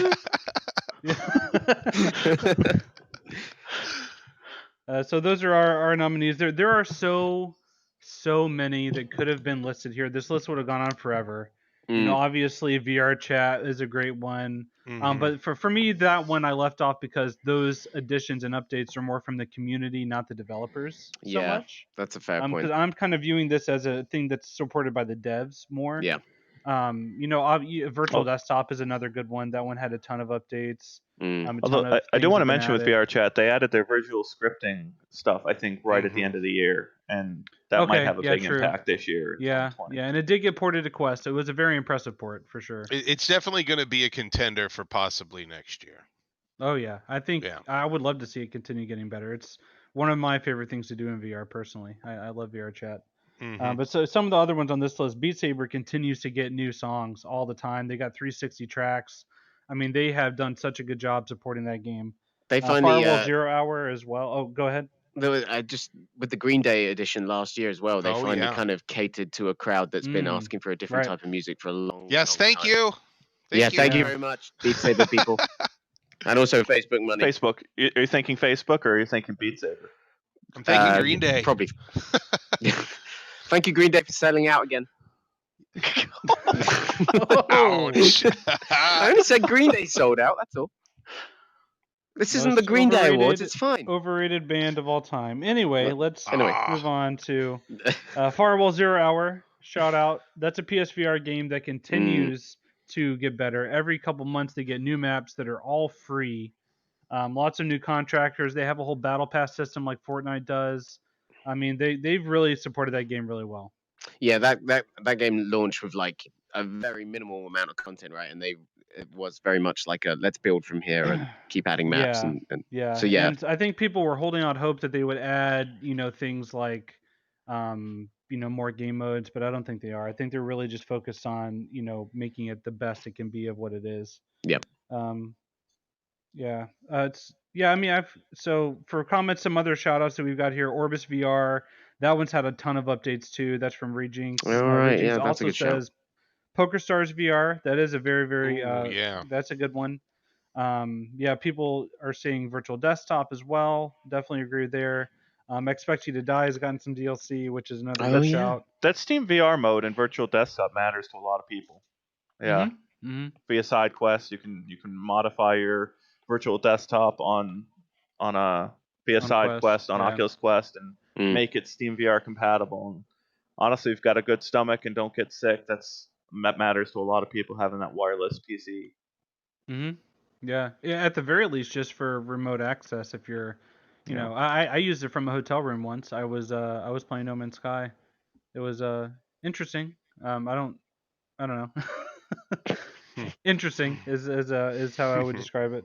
So those are our nominees. There are so many that could have been listed here. This list would have gone on forever. Obviously VR chat is a great one. But for me, that one I left off because those additions and updates are more from the community, not the developers so much. That's a fair point. Because I'm kind of viewing this as a thing that's supported by the devs more. Yeah. Virtual Desktop is another good one. That one had a ton of updates. Although I do want to mention with VR chat, they added their visual scripting stuff, I think, right at the end of the year. and that might Okay, have a yeah, big true. impact this year in Yeah, 2020. yeah, and it did get ported to Quest. It was a very impressive port for sure. It's definitely going to be a contender for possibly next year. Oh yeah, I think Yeah. I would love to see it continue getting better. It's one of my favorite things to do in VR personally. I love VR chat. Mhm. But so some of the other ones on this list, Beat Saber continues to get new songs all the time. They got 360 tracks. I mean, they have done such a good job supporting that game. They finally Firewall Zero Hour as well. Oh, go ahead. there was, just with the Green Day edition last year as well. They Oh, finally yeah. kind of catered to a crowd that's been Mm, asking for a different right. type of music for a long, Yes, long thank time. you. Yeah, thank you Yeah. very much, Beat Saber people, and also Facebook money. Facebook. Are you thinking Facebook or are you thinking Beat Saber? I'm thanking Green Day. Probably. Thank you, Green Day, for selling out again. Ouch. I only said Green Day sold out. That's all. This isn't the Most Green Day Awards. overrated- It's fine. Overrated band of all time. Anyway, let's move on to Firewall Zero Hour. Shout out. That's a PSVR game that continues to get better. Every couple months they get new maps that are all free. Lots of new contractors. They have a whole battle pass system like Fortnite does. I mean, they've really supported that game really well. Yeah, that game launched with like a very minimal amount of content, right? And it was very much like a let's build from here and keep adding maps Yeah, and yeah. so yeah. And I think people were holding out hope that they would add, things like, more game modes, but I don't think they are. I think they're really just focused on, making it the best it can be of what it is. Yep. Yeah. I mean, so for comments, some other shout outs that we've got here, Orbis VR, that one's had a ton of updates too. That's from Rejinx. All right, Rejinx yeah, that's a also good shout. says PokerStars VR. That is a very, very, Ooh, yeah. that's a good one. People are saying virtual desktop as well. Definitely agree there. Expect You to Die has gotten some DLC, which is another good shout. That Steam VR mode and virtual desktop matters to a lot of people. Yeah. Mm-hmm. Via side quests, you can modify your virtual desktop on a via side quest on Oculus Quest and make it Steam VR compatible. And honestly, if you've got a good stomach and don't get sick, that matters to a lot of people having that wireless PC. Mm-hmm. Yeah. At the very least, just for remote access. If you're, I used it from a hotel room once. I was playing No Man's Sky. It was interesting. I don't know. Interesting is how I would describe it.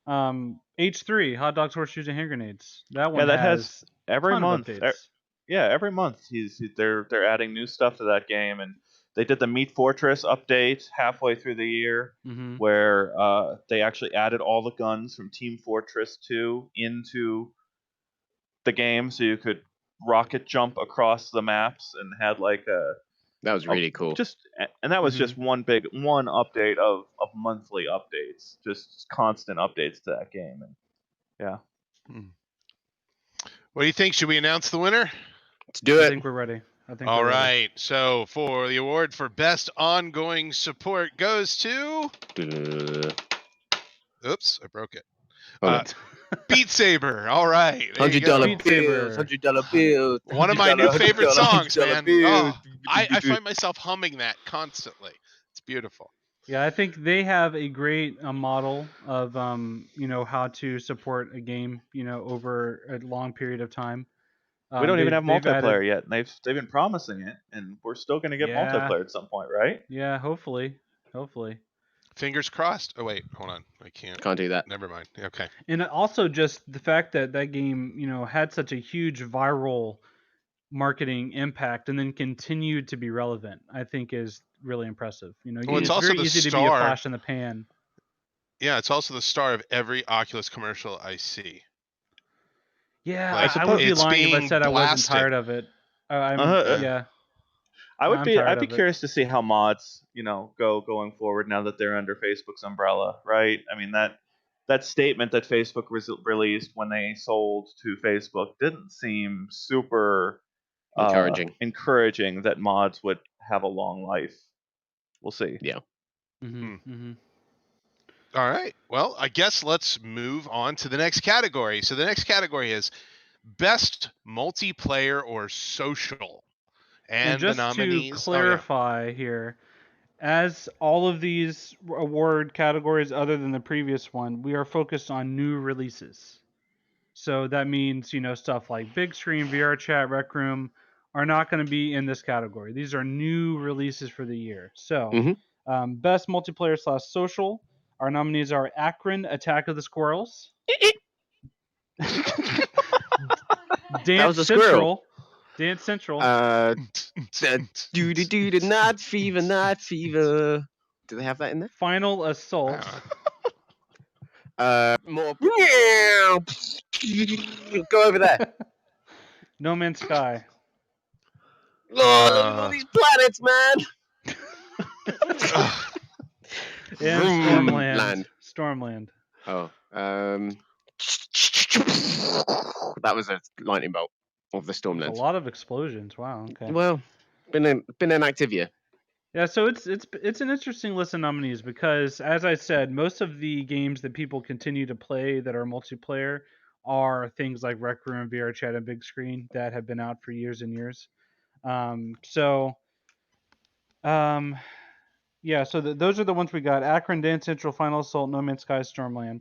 H3 hot dogs, horseshoes, and hand grenades. That one has every ton month. of updates. Every month they're adding new stuff to that game, and they did the Meat Fortress update halfway through the year, where they actually added all the guns from Team Fortress 2 into the game, so you could rocket jump across the maps and had like a. That was really cool. And that was just one update of monthly updates, just constant updates to that game, and yeah. What do you think? Should we announce the winner? Let's do it. I think we're ready. All right. So for the award for best ongoing support goes to. Oops, I broke it. Beat Saber. All right. $100 bills. $100 bills. One of my new favorite songs, man. Oh, I find myself humming that constantly. It's beautiful. Yeah, I think they have a great model of how to support a game over a long period of time. We don't even have multiplayer yet, and they've been promising it, and we're still going to get multiplayer at some point, right? Yeah, hopefully. Fingers crossed. Oh wait, hold on. I can't do that. Never mind. Okay. And also just the fact that game, had such a huge viral marketing impact and then continued to be relevant, I think is really impressive. It's also very the easy star. to be a flash in the pan. Yeah, it's also the star of every Oculus commercial I see. Yeah, I would be lying if I said I wasn't tired of it. Yeah. I'd be curious to see how mods, going forward now that they're under Facebook's umbrella, right? I mean that statement that Facebook released when they sold to Facebook didn't seem super encouraging that mods would have a long life. We'll see. Yeah. All right. Well, I guess let's move on to the next category. So the next category is best multiplayer or social. And just the nominees, to clarify here, as all of these award categories other than the previous one, we are focused on new releases. So that means, stuff like big screen, VR chat, Rec Room are not going to be in this category. These are new releases for the year. So, best multiplayer / social. Our nominees are Akron, Attack of the Squirrels. That Dance was a squirrel. Central. Dance Central. Do night fever, night fever. Do they have that in there? Final Assault. More. Go over there. No Man's Sky. Oh, look at all these planets, man. And Stormland. Land. Stormland. Oh, that was a lightning bolt of the There's Stormlands. a lot of explosions. Wow. Okay. Well, been an active year. Yeah, so it's an interesting list of nominees because, as I said, most of the games that people continue to play that are multiplayer are things like Rec Room, VR Chat, and Big Screen that have been out for years and years. Yeah, so those are the ones we got: Akron, Dance Central, Final Assault, No Man's Sky, Stormland.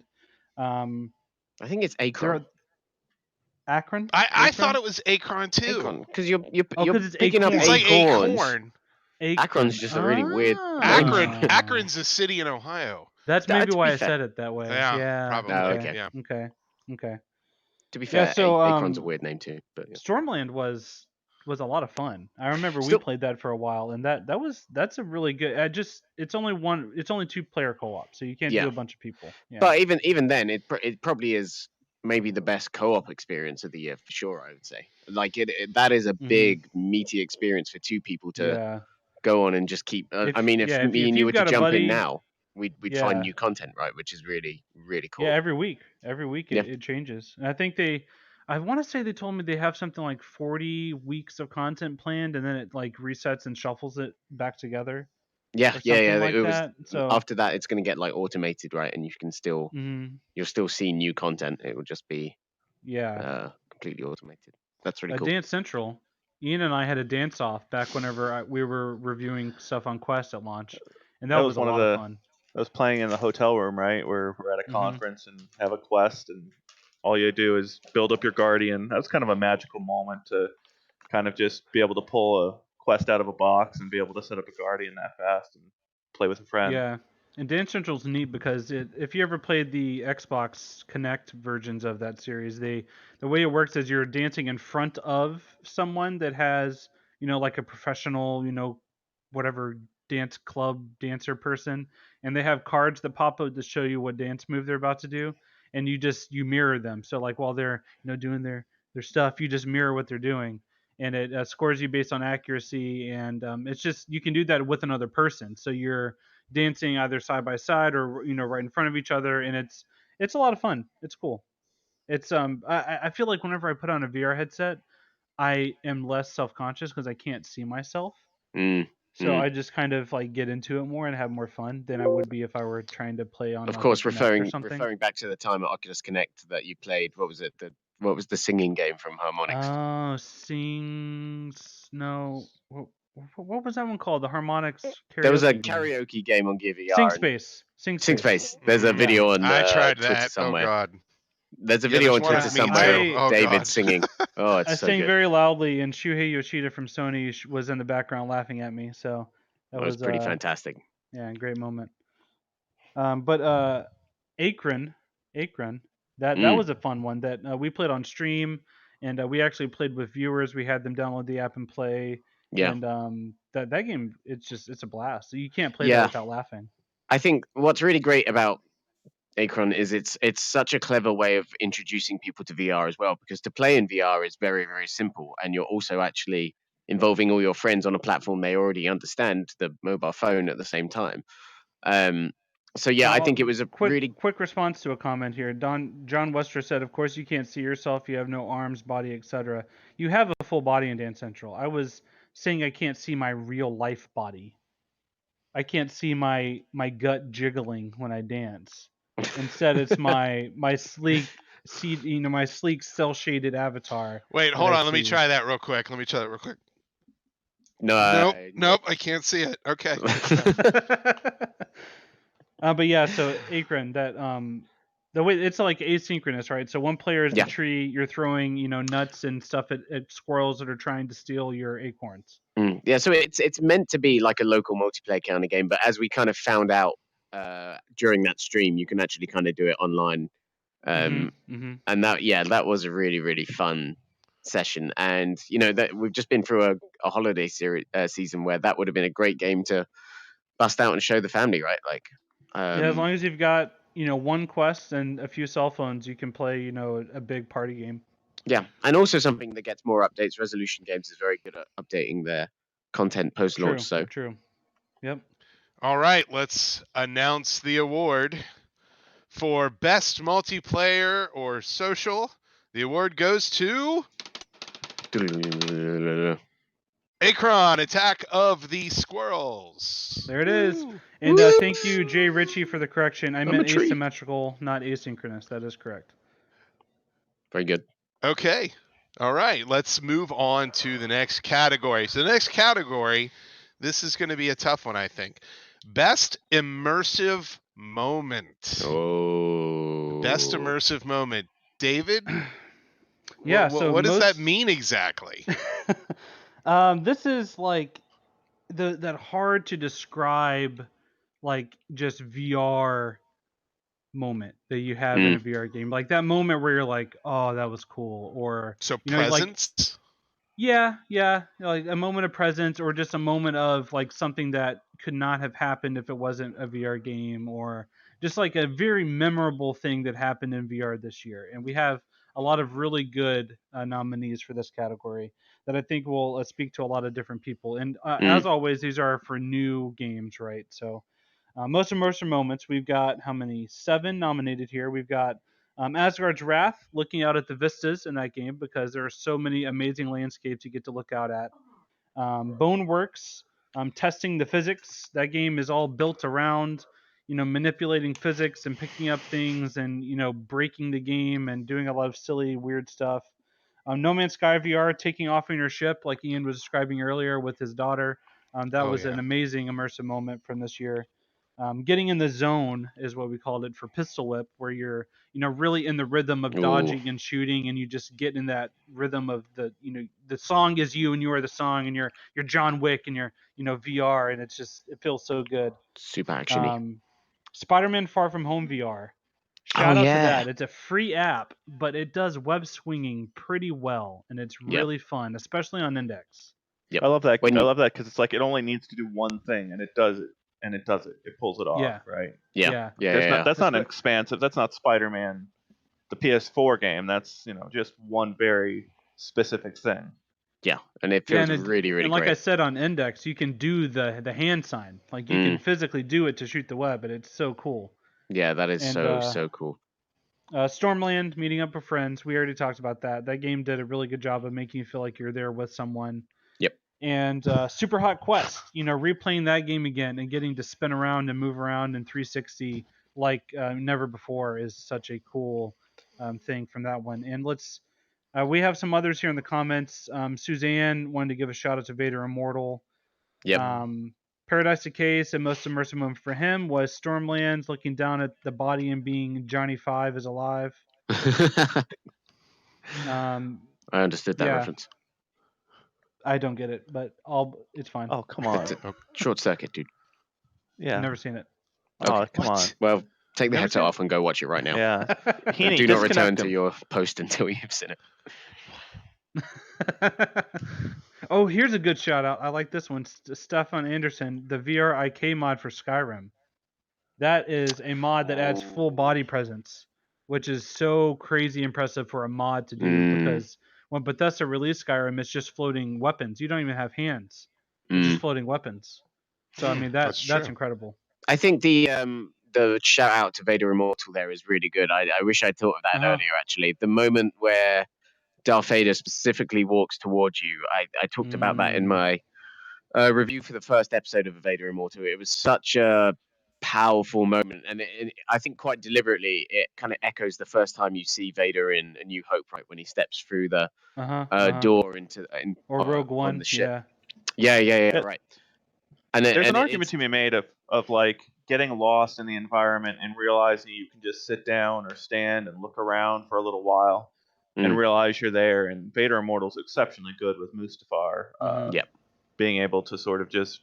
I think it's Akron. Akron? I thought it was Akron too. Akron, because you're it's picking up acorns. It's like acorns. acorn. Akron's just a really weird Akron. Akron's a city in Ohio. That's To maybe be why I fair. said it that way. Yeah, probably. Oh, Okay. okay. Yeah. Okay. To be fair, so, Akron's a weird name too. But yeah. Stormland was a lot of fun. I remember we Still- played that for a while, and that's a really good. It's only 2-player co-op, so you can't Yeah. do a bunch of people. Yeah. But even then, it probably is maybe the best co-op experience of the year for sure. I would say, like that is a big meaty experience for two people to go on and just keep. I mean, if me and you were to jump in now, we'd find new content, right? Which is really really cool. Yeah, every week it changes, and I think I want to say they told me they have something like 40 weeks of content planned, and then it like resets and shuffles it back together. Yeah. Like that. So after that, it's going to get like automated, right? And you can still you'll still see new content. It will just be completely automated. That's really cool. Dance Central. Ian and I had a dance off back whenever we were reviewing stuff on Quest at launch, and that was a lot of fun. I was playing in the hotel room, right? Where we're at a conference and have a quest, and all you do is build up your guardian. That was kind of a magical moment to kind of just be able to pull a quest out of a box and be able to set up a guardian that fast and play with a friend. Yeah, and Dance Central's neat because if you ever played the Xbox Connect versions of that series, the way it works is you're dancing in front of someone that has, like a professional, whatever dance club dancer person, and they have cards that pop up to show you what dance move they're about to do, and you mirror them. So like while they're doing their stuff, you just mirror what they're doing, and it scores you based on accuracy, and it's just you can do that with another person. So you're dancing either side by side or right in front of each other, and it's a lot of fun. It's cool. It's I feel like whenever I put on a VR headset, I am less self-conscious because I can't see myself. So I just kind of like get into it more and have more fun than I would be if I were trying to play on. Of course, referring back to the time at Oculus Connect that you played. What was it? What was the singing game from Harmonix? No. What was that one called? The Harmonix karaoke There was a game. karaoke game on Gear VR. Sing Space. There's a video on I tried Twitter that. somewhere. Oh God. There's a video on Twitter somewhere of David singing. Oh, it's I so sang good. very loudly, and Shuhei Yoshida from Sony was in the background laughing at me. So that was pretty fantastic. Yeah, great moment. But Akron, that was a fun one that we played on stream, and we actually played with viewers. We had them download the app and play. Yeah. And that game, it's a blast. So you can't play that without laughing. I think what's really great about Akron is it's such a clever way of introducing people to VR as well, because to play in VR is very, very simple, and you're also actually involving all your friends on a platform they already understand, the mobile phone, at the same time. So yeah, I think it was a quick response to a comment here. John Wester said, "Of course you can't see yourself. You have no arms, body, etc. You have a full body in Dance Central." I was saying I can't see my real life body. I can't see my gut jiggling when I dance. Instead, it's my sleek, my sleek cell shaded avatar. Wait, hold on. Let me try that real quick. Nope. I can't see it. Okay. But yeah, so Akron, that The way it's like asynchronous, right? So one player is Yeah. the tree, you're throwing, nuts and stuff at squirrels that are trying to steal your acorns. Yeah, so it's meant to be like a local multiplayer kind of game, but as we kind of found out during that stream, you can actually kind of do it online. And that was a really, really fun session. And that we've just been through a holiday season where that would have been a great game to bust out and show the family, right? Like, Yeah, as long as you've got one Quest and a few cell phones, you can play a big party game. yeah, and also something that gets more updates. Resolution Games is very good at updating their content post launch. So True. Yep. All right, let's announce the award for best multiplayer or social. The award goes to Akron, Attack of the Squirrels. There it is. Woo. And thank you, Jay Ritchie, for the correction. I meant asymmetrical, not asynchronous. That is correct. Very good. Okay. All right. Let's move on to the next category. So the next category, this is going to be a tough one, I think. Best immersive moment. Oh. Best immersive moment. David? Yeah. What does that mean exactly? This is like that hard to describe, like just VR moment that you have in a VR game, like that moment where you're like, oh, that was cool, or so presence. Like, yeah, like a moment of presence, or just a moment of like something that could not have happened if it wasn't a VR game, or just like a very memorable thing that happened in VR this year. And we have a lot of really good nominees for this category that I think will speak to a lot of different people. And as always, these are for new games, right? So most immersive moments, we've got how many? 7 nominated here. We've got Asgard's Wrath, looking out at the vistas in that game because there are so many amazing landscapes you get to look out at. Boneworks, testing the physics. That game is all built around, manipulating physics and picking up things and, breaking the game and doing a lot of silly, weird stuff. No Man's Sky VR, taking off in your ship, like Ian was describing earlier with his daughter. That was an amazing immersive moment from this year. Getting in the zone is what we called it for Pistol Whip, where you're, really in the rhythm of dodging and shooting, and you just get in that rhythm of the song is you and you are the song, and you're John Wick and you're, VR, and it feels so good. Super actiony. Spider-Man Far From Home VR. Shout out to that. It's a free app, but it does web swinging pretty well, and it's really fun, especially on Index. Yep. I love that. I love that because it's like it only needs to do one thing, and it does it. And it does it. It pulls it off, right? Yeah. That's not expansive. That's not Spider-Man, the PS4 game. That's just one very specific thing. Yeah, and it feels really, really and like great. I said on Index, you can do the hand sign. Like you can physically do it to shoot the web, and it's so cool. Yeah, that is so cool. Stormland, meeting up with friends. We already talked about that. That game did a really good job of making you feel like you're there with someone. Yep. And Super Hot Quest, replaying that game again and getting to spin around and move around in 360 like never before is such a cool thing from that one. And we have some others here in the comments. Suzanne wanted to give a shout out to Vader Immortal. Yep. Paradise Decay's and most immersive moment for him was Stormlands, looking down at the body and being Johnny Five is alive. I understood that reference. I don't get it, but it's fine. Oh, come on. Short circuit, dude. Yeah. I've never seen it. Oh, come on. Well, take the headset off and go watch it right now. Yeah. Do not return to your post until you've seen it. Oh, here's a good shout out. I like this one. Stefan Anderson, the VR IK mod for Skyrim. That is a mod that adds full body presence, which is so crazy impressive for a mod to do because when Bethesda released Skyrim, it's just floating weapons. You don't even have hands. It's just floating weapons. So I mean that's incredible. I think the shout out to Vader Immortal there is really good. I wish I'd thought of that earlier actually. The moment where Darth Vader specifically walks towards you, I talked about that in my review for the first episode of Vader Immortal. It was such a powerful moment, and I think quite deliberately it kind of echoes the first time you see Vader in A New Hope, right, when he steps through the door into Rogue One, on the ship. Yeah, right. And there's an argument to be made of like getting lost in the environment and realizing you can just sit down or stand and look around for a little while and realize you're there. And Vader Immortal's exceptionally good with Mustafar. Yep. Being able to sort of just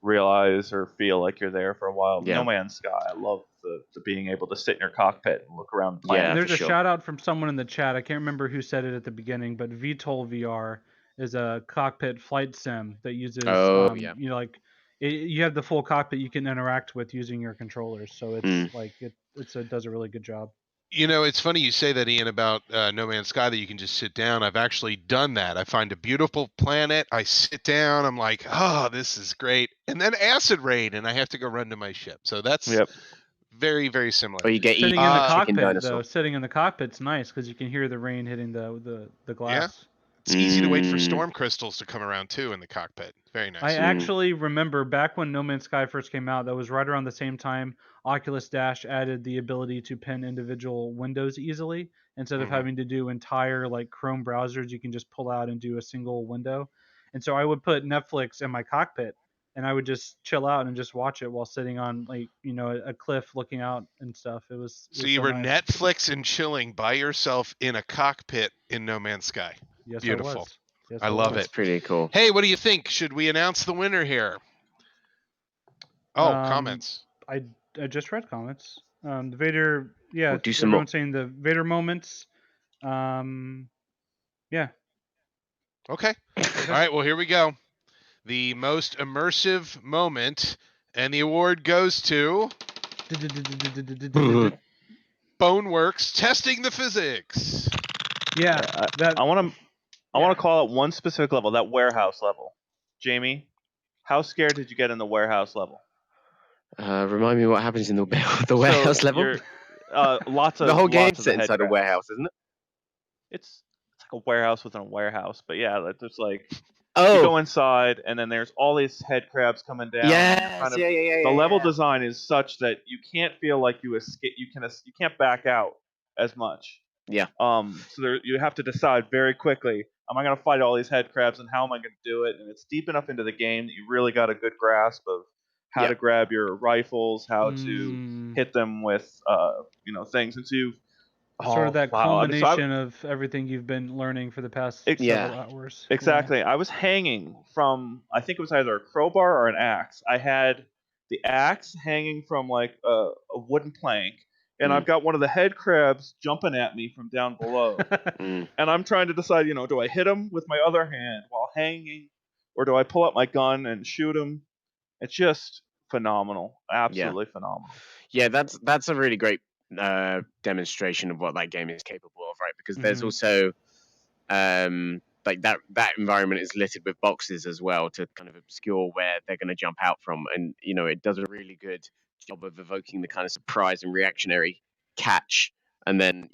realize or feel like you're there for a while. Yeah. No Man's Sky, I love the being able to sit in your cockpit and look around the planet. Yeah, And there's for a sure. shout out from someone in the chat. I can't remember who said it at the beginning, but VTOL VR is a cockpit flight sim that uses, yeah. you know, like you have the full cockpit you can interact with using your controllers. So it's like it does a really good job. You know, it's funny you say that, Ian, about No Man's Sky, that you can just sit down. I've actually done that. I find a beautiful planet. I sit down. I'm like, oh, this is great. And then acid rain, and I have to go run to my ship. So that's very, very similar. Or you get Sitting in the chicken cockpit, dinosaur. though, sitting in the cockpit's nice because you can hear the rain hitting the glass. It's easy to wait for storm crystals to come around, too, in the cockpit. Very nice. I actually remember back when No Man's Sky first came out, that was right around the same time Oculus Dash added the ability to pin individual windows easily. Instead of having to do entire like Chrome browsers, you can just pull out and do a single window. And so I would put Netflix in my cockpit and I would just chill out and just watch it while sitting on like, you know, a cliff looking out and stuff. It was So you were nice. Netflix and chilling by yourself in a cockpit in No Man's Sky. Yes, Beautiful. I was. Yes, I love That's it. pretty cool. Hey, what do you think? Should we announce the winner here? Oh, comments. I just read comments. The Vader, yeah, We'll do some more. everyone's saying the Vader moments. Yeah. Okay. All right, well, here we go. The most immersive moment, and the award goes to Boneworks Testing the Physics. Yeah, I want to call out one specific level, that warehouse level. Jamie, how scared did you get in the warehouse level? Remind me what happens in the warehouse level. Lots of the whole game lots of set the inside a head warehouse, isn't it? It's like a warehouse within a warehouse, but yeah, there's like Oh, you go inside and then there's all these head crabs coming down. yes, yeah. The level design is such that you can't feel like you escape. You can't back out as much. Yeah. So you have to decide very quickly: am I going to fight all these head crabs, and how am I going to do it? And it's deep enough into the game that you really got a good grasp of how to grab your rifles, how to hit them with things. And so you've sort of that culmination of everything you've been learning for the past several hours. Exactly. Yeah. I was hanging from, I think it was either a crowbar or an axe. I had the axe hanging from like a wooden plank, and I've got one of the head crabs jumping at me from down below. And I'm trying to decide, do I hit him with my other hand while hanging, or do I pull out my gun and shoot him? It's just phenomenal. Absolutely phenomenal. Yeah, that's a really great demonstration of what that game is capable of, right? Because there's also like that environment is littered with boxes as well to kind of obscure where they're going to jump out from, and it does a really good job of evoking the kind of surprise and reactionary catch. And then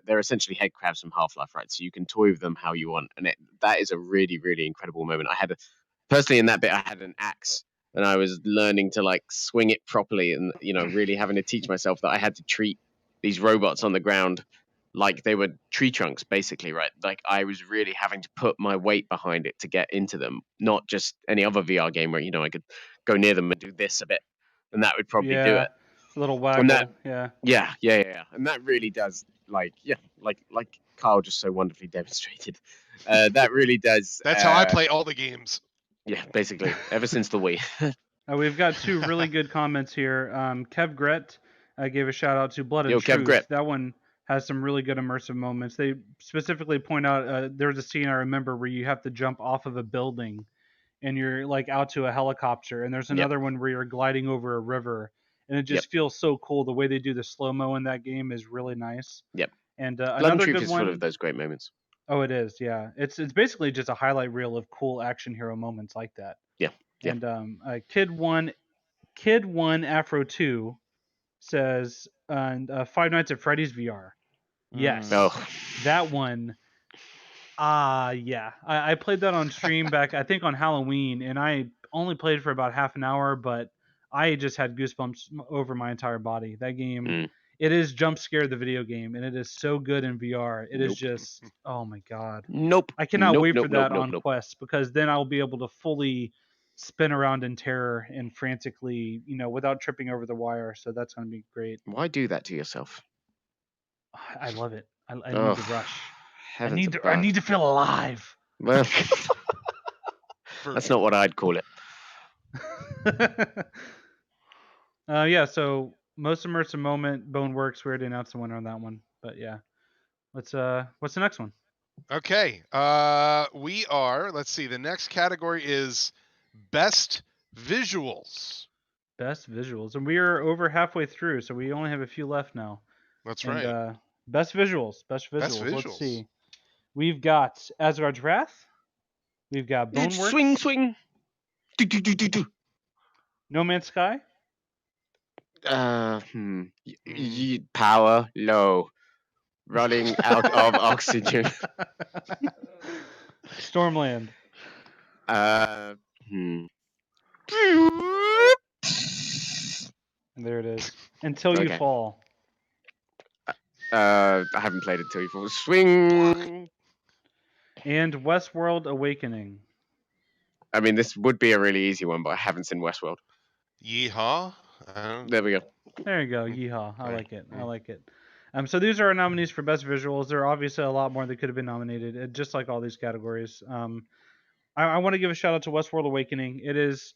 they're essentially head crabs from Half-Life, right? So you can toy with them how you want, and that is a really, really incredible moment. Personally in that bit I had an axe, and I was learning to like swing it properly, and really having to teach myself that I had to treat these robots on the ground like they were tree trunks, basically, right? Like I was really having to put my weight behind it to get into them, not just any other VR game where I could go near them and do this a bit, and that would probably do it. A little waggle, yeah. And that really does, like Kyle just so wonderfully demonstrated. That really does. That's how I play all the games. Yeah, basically, ever since the Wii. We've got two really good comments here. Kev Gret gave a shout out to Blood and Truth. Kev Gret. That one has some really good immersive moments. They specifically point out there's a scene I remember where you have to jump off of a building and you're like out to a helicopter, and there's another one where you're gliding over a river, and it just feels so cool. The way they do the slow-mo in that game is really nice. Yep. And Blood another and Truth good is one, full of those great moments. Oh, it is, yeah. It's basically just a highlight reel of cool action hero moments like that. Yeah. And Kid One Afro 2 says, Five Nights at Freddy's VR. Yes. That one. Yeah. I played that on stream back, I think on Halloween, and I only played for about half an hour, but I just had goosebumps over my entire body. That game, it is Jump Scare the video game, and it is so good in VR. It is just, oh my god. Nope. I cannot wait for that on Quest, because then I'll be able to fully spin around in terror and frantically, without tripping over the wire. So that's going to be great. Why do that to yourself? I love it. I Oh, need to rush. I heavens I above. need to feel alive. Well, that's not what I'd call it. Yeah. So most immersive moment, Boneworks. We already announced the winner on that one. But yeah, what's the next one? Okay. Let's see. The next category is best visuals. Best visuals, and we are over halfway through, so we only have a few left now. That's And right. best visuals. Let's visuals. see. We've got Asgard's Wrath. We've got Boneworks. Swing, swing. Do, do, do, do, do. No Man's Sky. Power low. Running out of oxygen. Stormland. There it is. Until You Okay. Fall. I haven't played Until You Fall. Swing. And Westworld Awakening. I mean, this would be a really easy one, but I haven't seen Westworld. Yeehaw. There we go. There you go. Yeehaw. I Right. like it. I like it. So these are our nominees for best visuals. There are obviously a lot more that could have been nominated, just like all these categories. I want to give a shout out to Westworld Awakening. It is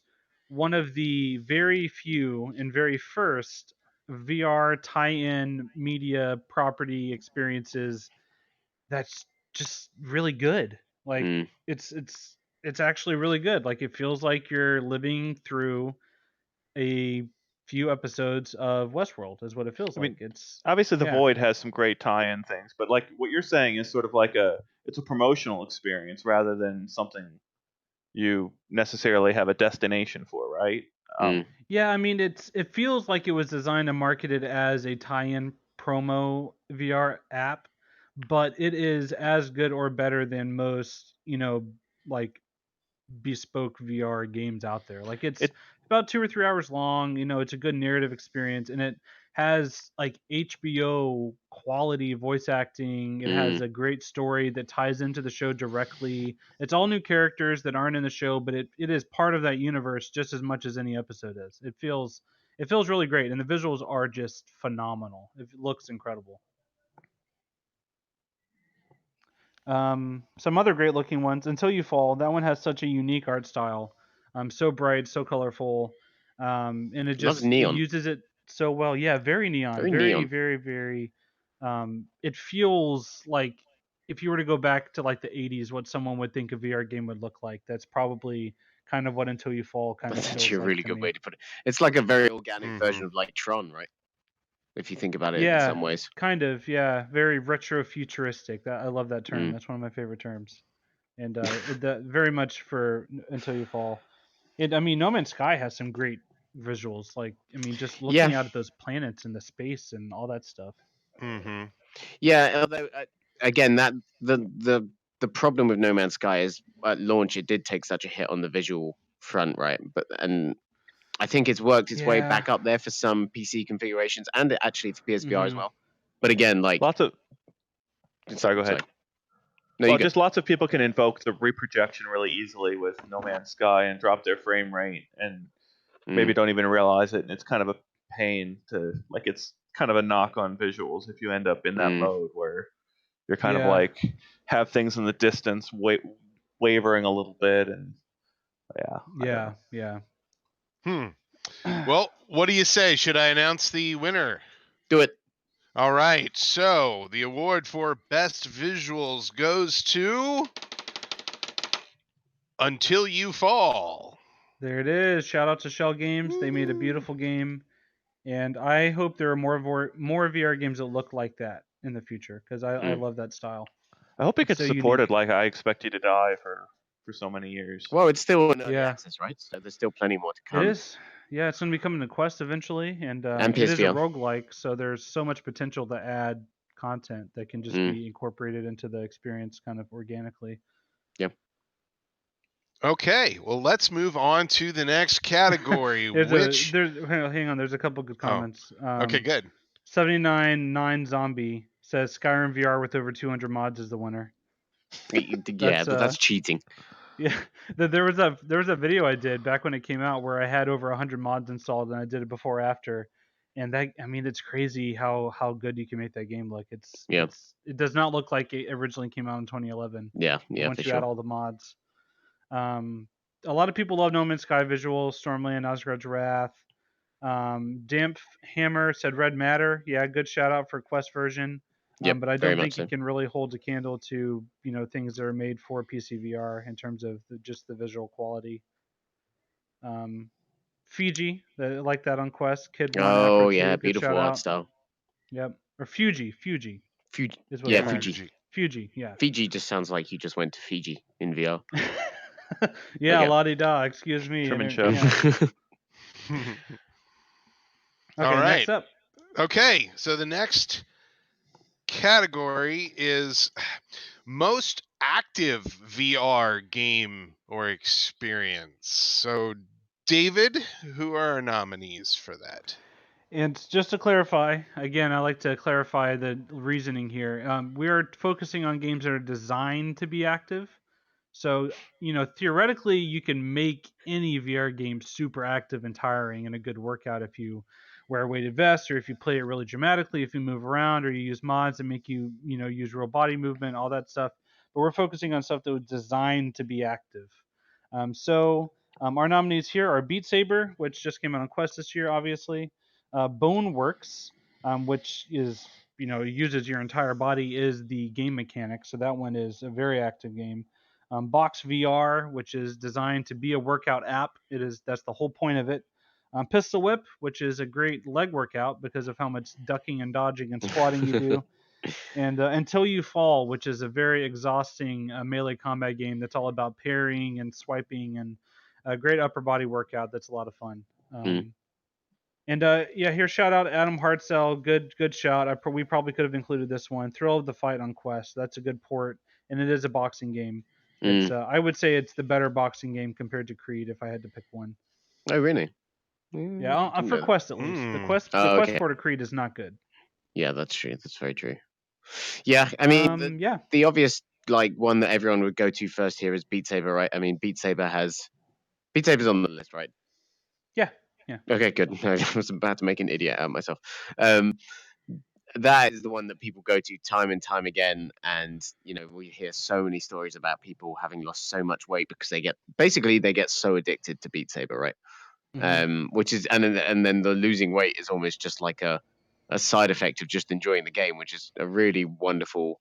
one of the very few and very first VR tie-in media property experiences that's just really good. Like it's actually really good. Like it feels like you're living through a few episodes of Westworld is what it feels like. It's obviously the yeah. Void has some great tie-in things, but like what you're saying is sort of like it's a promotional experience rather than something you necessarily have a destination for, right? Yeah, I mean it feels like it was designed and marketed as a tie-in promo VR app, but it is as good or better than most, like bespoke VR games out there. Like it's about 2 or 3 hours long. It's a good narrative experience, and it has like HBO quality voice acting. It has a great story that ties into the show directly. It's all new characters that aren't in the show, but it is part of that universe just as much as any episode is. It feels really great, and the visuals are just phenomenal. It looks incredible. Some other great looking ones. Until You Fall. That one has such a unique art style. So bright, so colorful. And it Loves just it neon. uses it so well. Yeah, very neon. Very Very, neon. very, very. It feels like if you were to go back to like the 80s, what someone would think a VR game would look like. That's probably kind of what Until You Fall kind That's of actually feels a like really to good me. way to put it. It's like a very organic version of like Tron, right? If you think about it in Yeah, some ways. kind of. Yeah, very retro futuristic. I love that term. That's one of my favorite terms. And very much for Until You Fall. I mean, No Man's Sky has some great visuals. Like, I mean, just looking out at those planets and the space and all that stuff. Yeah, although again, that the problem with No Man's Sky is at launch it did take such a hit on the visual front, right? And I think it's worked its way back up there for some PC configurations and actually for PSVR as well. But again, like lots of. Sorry, go ahead. No, well, just lots of people can invoke the reprojection really easily with No Man's Sky and drop their frame rate and maybe don't even realize it. And it's kind of a pain to like. It's kind of a knock on visuals if you end up in that mode where you're kind of like have things in the distance wavering a little bit and yeah. Well, what do you say? Should I announce the winner? Do it. All right. So the award for best visuals goes to Until You Fall. There it is. Shout out to Shell Games. They made a beautiful game, and I hope there are more VR games that look like that in the future because I love that style. I hope it gets so supported unique. like I Expect You to Die for so many years. Well, it's still in early access, right? So there's still plenty more to come. It is. Yeah, it's going to be coming to Quest eventually, and PSVR. it is a roguelike, so there's so much potential to add content that can just be incorporated into the experience kind of organically. Yep. Okay, well, let's move on to the next category, hang on, there's a couple good comments. Okay, good. 79 Zombie says Skyrim VR with over 200 mods is the winner. Yeah, but that's cheating. Yeah, there was a video I did back when it came out where I had over 100 mods installed, and I did it before after, and that, I mean, it's crazy how good you can make that game look. Yeah. It does not look like it originally came out in 2011. Yeah, Once for you add sure. all the mods, a lot of people love No Man's Sky visual, Stormland, Asgard's Wrath. Dimp Hammer said Red Matter. Yeah, good shout out for Quest version. Yep, But I very don't much think so. it can really hold a candle to things that are made for PCVR in terms of just the visual quality. Fiji, I like that on Quest. Kid One Afro Oh yeah, Two, good shout beautiful art out. style. Yep, or Fuji Fuji. is what Yeah, it's called. Fuji. Fuji. Fuji, yeah. Fiji just sounds like you just went to Fiji in VR. Yeah, Okay. la di da. Excuse me. Truman and Show. yeah. All Okay, right. next up. Okay, so the next category is most active VR game or experience. So, David, who are our nominees for that? And just to clarify, again, I like to clarify the reasoning here. We are focusing on games that are designed to be active. So, theoretically, you can make any VR game super active and tiring and a good workout if you wear a weighted vest, or if you play it really dramatically, if you move around, or you use mods that make you, use real body movement, all that stuff. But we're focusing on stuff that was designed to be active. Our nominees here are Beat Saber, which just came out on Quest this year, obviously. Boneworks, which is, uses your entire body, is the game mechanic. So that one is a very active game. Box VR, which is designed to be a workout app. That's the whole point of it. Pistol Whip, which is a great leg workout because of how much ducking and dodging and squatting you do. And Until You Fall, which is a very exhausting melee combat game that's all about parrying and swiping, and a great upper body workout that's a lot of fun. Mm. Here, shout out Adam Hartzell. Good shout. We probably could have included this one. Thrill of the Fight on Quest. That's a good port, and it is a boxing game. It's I would say it's the better boxing game compared to Creed if I had to pick one. Oh really? Yeah, Didn't for know that. Quest at least. The Quest Oh, Quest okay. port of Creed is not good. Yeah, that's true. That's very true. Yeah, I mean, Yeah. the obvious one that everyone would go to first here is Beat Saber, right? I mean, Beat Saber's on the list, right? Yeah. Okay, good. I was about to make an idiot out of myself. That is the one that people go to time and time again, and we hear so many stories about people having lost so much weight because they get so addicted to Beat Saber, right? Mm-hmm. Which is and then the losing weight is almost just like a side effect of just enjoying the game, which is a really wonderful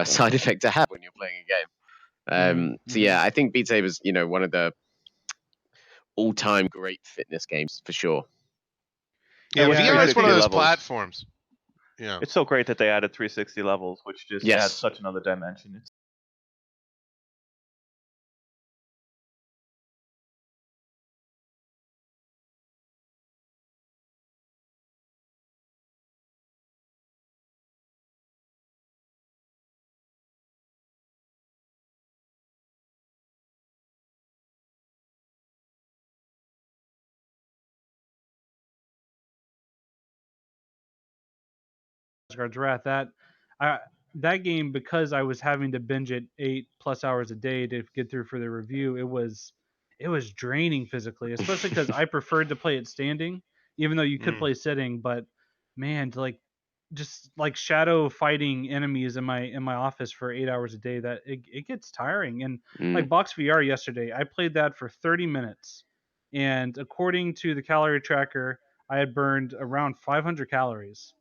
side effect to have when you're playing a game. So yeah, I think Beat Saber is one of the all-time great fitness games for sure. Yeah, with VR is one of 360 those levels. platforms. Yeah. It's so great that they added 360 levels, which just Yes. adds such another dimension. It's Asgard's Wrath. That game, because I was having to binge it 8+ hours a day to get through for the review, it was draining physically, especially because I preferred to play it standing, even though you could play sitting. But man, just like shadow fighting enemies in my office for 8 hours a day, that it gets tiring. And like Box VR yesterday, I played that for 30 minutes, and according to the calorie tracker, I had burned around 500 calories,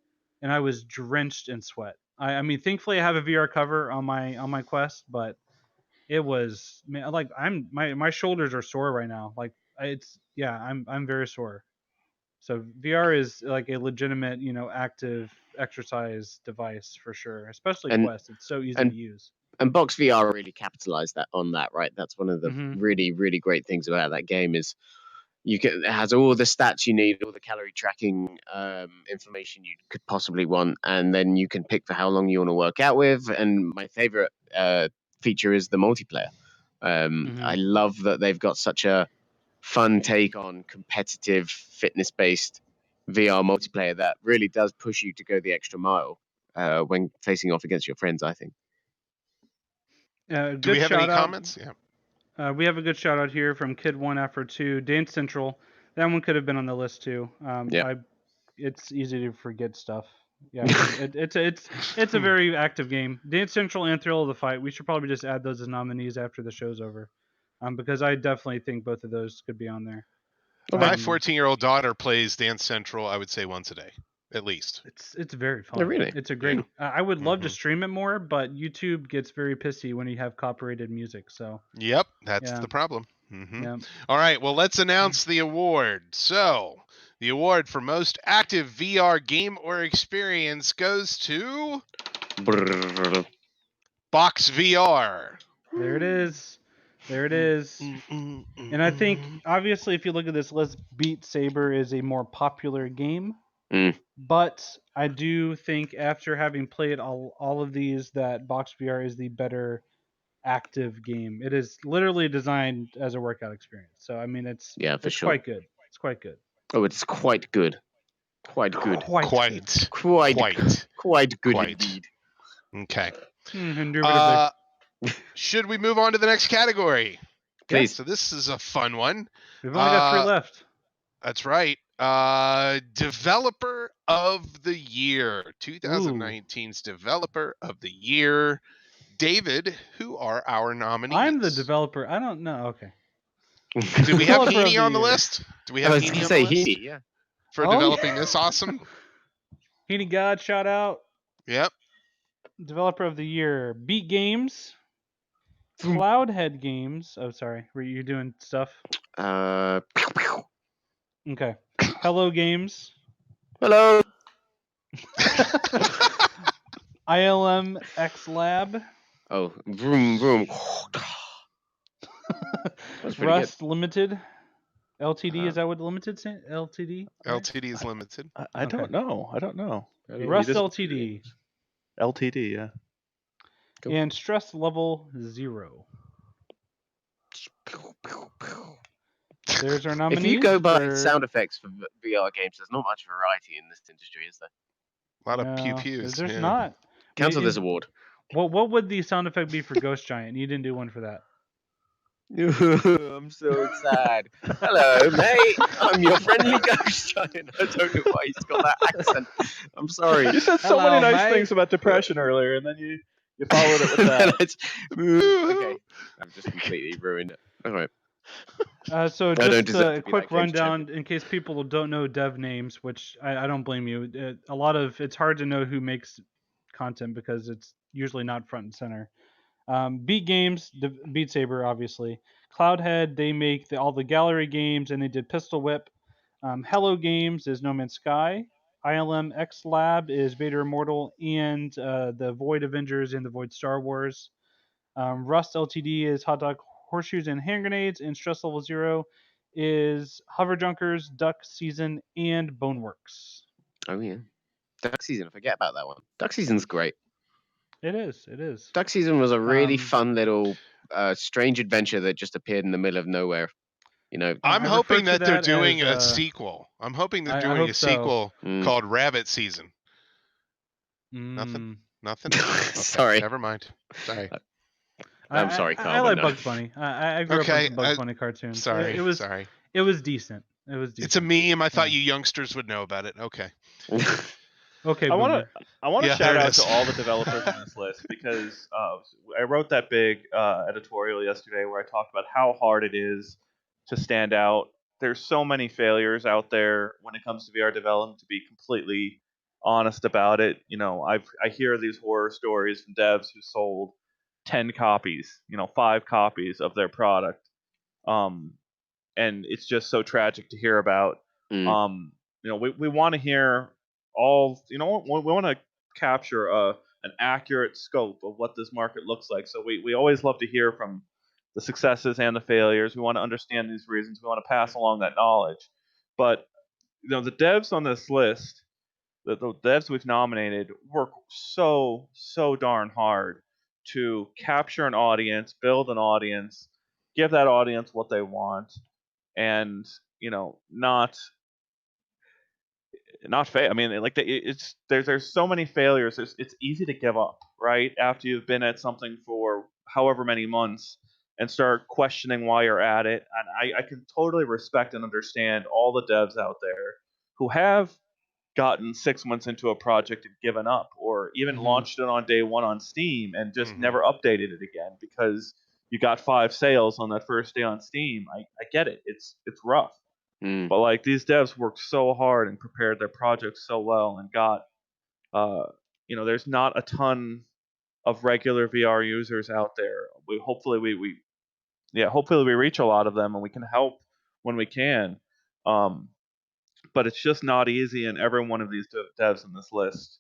and I was drenched in sweat. I mean, thankfully I have a VR cover on my Quest, but it was, man, like my shoulders are sore right now. Like I'm very sore. So VR is like a legitimate, active exercise device for sure, especially And Quest. It's so easy and to use. and Box VR really capitalized on that, right? That's one of the Mm-hmm. really, really great things about that game is it has all the stats you need, all the calorie tracking information you could possibly want, and then you can pick for how long you want to work out with. And my favorite feature is the multiplayer. I love that they've got such a fun take on competitive fitness-based VR multiplayer that really does push you to go the extra mile when facing off against your friends, I think. Do we Good have any shout out. comments? Yeah. We have a good shout out here from Kid One Afro Two, Dance Central. That one could have been on the list too. Yeah. It's easy to forget stuff. Yeah, but it's a very active game. Dance Central and Thrill of the Fight. We should probably just add those as nominees after the show's over, because I definitely think both of those could be on there. My 14-year-old daughter plays Dance Central, I would say once a day, at least. It's very fun. Oh, really? It's a great. I would love to Mhm. stream it more, but YouTube gets very pissy when you have copyrighted music. So Yep, that's Yeah. the problem. Mhm. yeah, All right, well, let's announce the award. So, the award for most active VR game or experience goes to Brrr. Box VR. there it is. There it is. And I think obviously, if you look at this list, Beat Saber is a more popular game. Mm. But I do think after having played all of these, that Box VR is the better active game. It is literally designed as a workout experience. So I mean, it's Yeah, for sure. quite good. It's quite good. Oh, it's quite good. Quite good. Quite. Good. Quite good Quite. indeed. Okay. Indubitably. Should we move on to the next category? Please. So this is a fun one. We've only got 3 left. That's right. Developer of the Year. 2019's Developer of the Year. David, who are our nominees? I'm the developer. I don't know. Okay. Do we have Developer of Heaney the on the Year. list? Do we have I was Heaney going on to say the list Heaney, yeah. for Oh, developing this awesome? Heaney God, shout out. Yep. Developer of the Year. Beat Games. Cloudhead Games. Oh, sorry. Were you doing stuff? Okay. Hello Games. Hello. ILM X Lab. Oh, vroom, vroom. That's pretty Rust Limited. LTD, is that what Limited say? LTD? Right? LTD is limited. I Okay. don't know. I don't know. Rust LTD. LTD, yeah. Cool. And Stress Level 0. There's our If nominees. you go by for... sound effects for VR games, there's not much variety in this industry, is there? A lot of No, pew-pews. There's yeah. not. Cancel this award. What would the sound effect be for Ghost Giant? You didn't do one for that. I'm so sad. Hello, mate. I'm your friendly ghost giant. I don't know why he's got that accent. I'm sorry. You said so Hello, many nice mate. things about depression earlier, and then you followed it with that. Okay, I've just completely ruined it. All right. So don't just deserve a to be quick that game's rundown in case people don't know dev names, which I don't blame you. It's hard to know who makes content because it's usually not front and center. Beat Games, Beat Saber, obviously. Cloudhead, they make all the gallery games, and they did Pistol Whip. Hello Games is No Man's Sky. ILM X Lab is Vader Immortal and the Void Avengers and the Void Star Wars. Rust LTD is Hot Dog Horseshoes and Hand Grenades, and Stress Level 0 is Hover Junkers, Duck Season, and Boneworks. Oh yeah, Duck Season. I forget about that one. Duck Season's great. It is. Duck Season was a really fun little strange adventure that just appeared in the middle of nowhere. You know, I'm I hoping refer to that they're that doing as, a sequel. I'm hoping they're I doing hope a so. sequel called Rabbit Season. Mm. Nothing? Okay, Sorry. Never mind. Sorry. I'm sorry, Carl. I like no. Bugs Bunny. I grew up with some Bugs Bunny cartoons. Sorry. It was sorry. It was decent. It was decent. It's a meme. I thought Yeah. you youngsters would know about it. Okay. Okay, I want Boomer. to Yeah, shout there it out is. to all the developers on this list because I wrote that big editorial yesterday where I talked about how hard it is to stand out. There's so many failures out there when it comes to VR development. To be completely honest about it, you know, I hear these horror stories from devs who sold 10 copies, 5 copies of their product, and it's just so tragic to hear about. We want to hear all, we want to capture an accurate scope of what this market looks like. So we always love to hear from the successes and the failures. We want to understand these reasons. We want to pass along that knowledge. But the devs on this list, the devs we've nominated, work so darn hard to capture an audience, build an audience, give that audience what they want, and not fail. I mean, like it's there's so many failures. It's easy to give up, right? After you've been at something for however many months, and start questioning why you're at it. And I can totally respect and understand all the devs out there who have gotten 6 months into a project and given up, or even launched it on day one on Steam and just never updated it again because you got 5 sales on that first day on Steam. I get it. It's rough. Mm. But like, these devs worked so hard and prepared their projects so well and got there's not a ton of regular VR users out there. Hopefully we reach a lot of them and we can help when we can. But it's just not easy, and every one of these devs in this list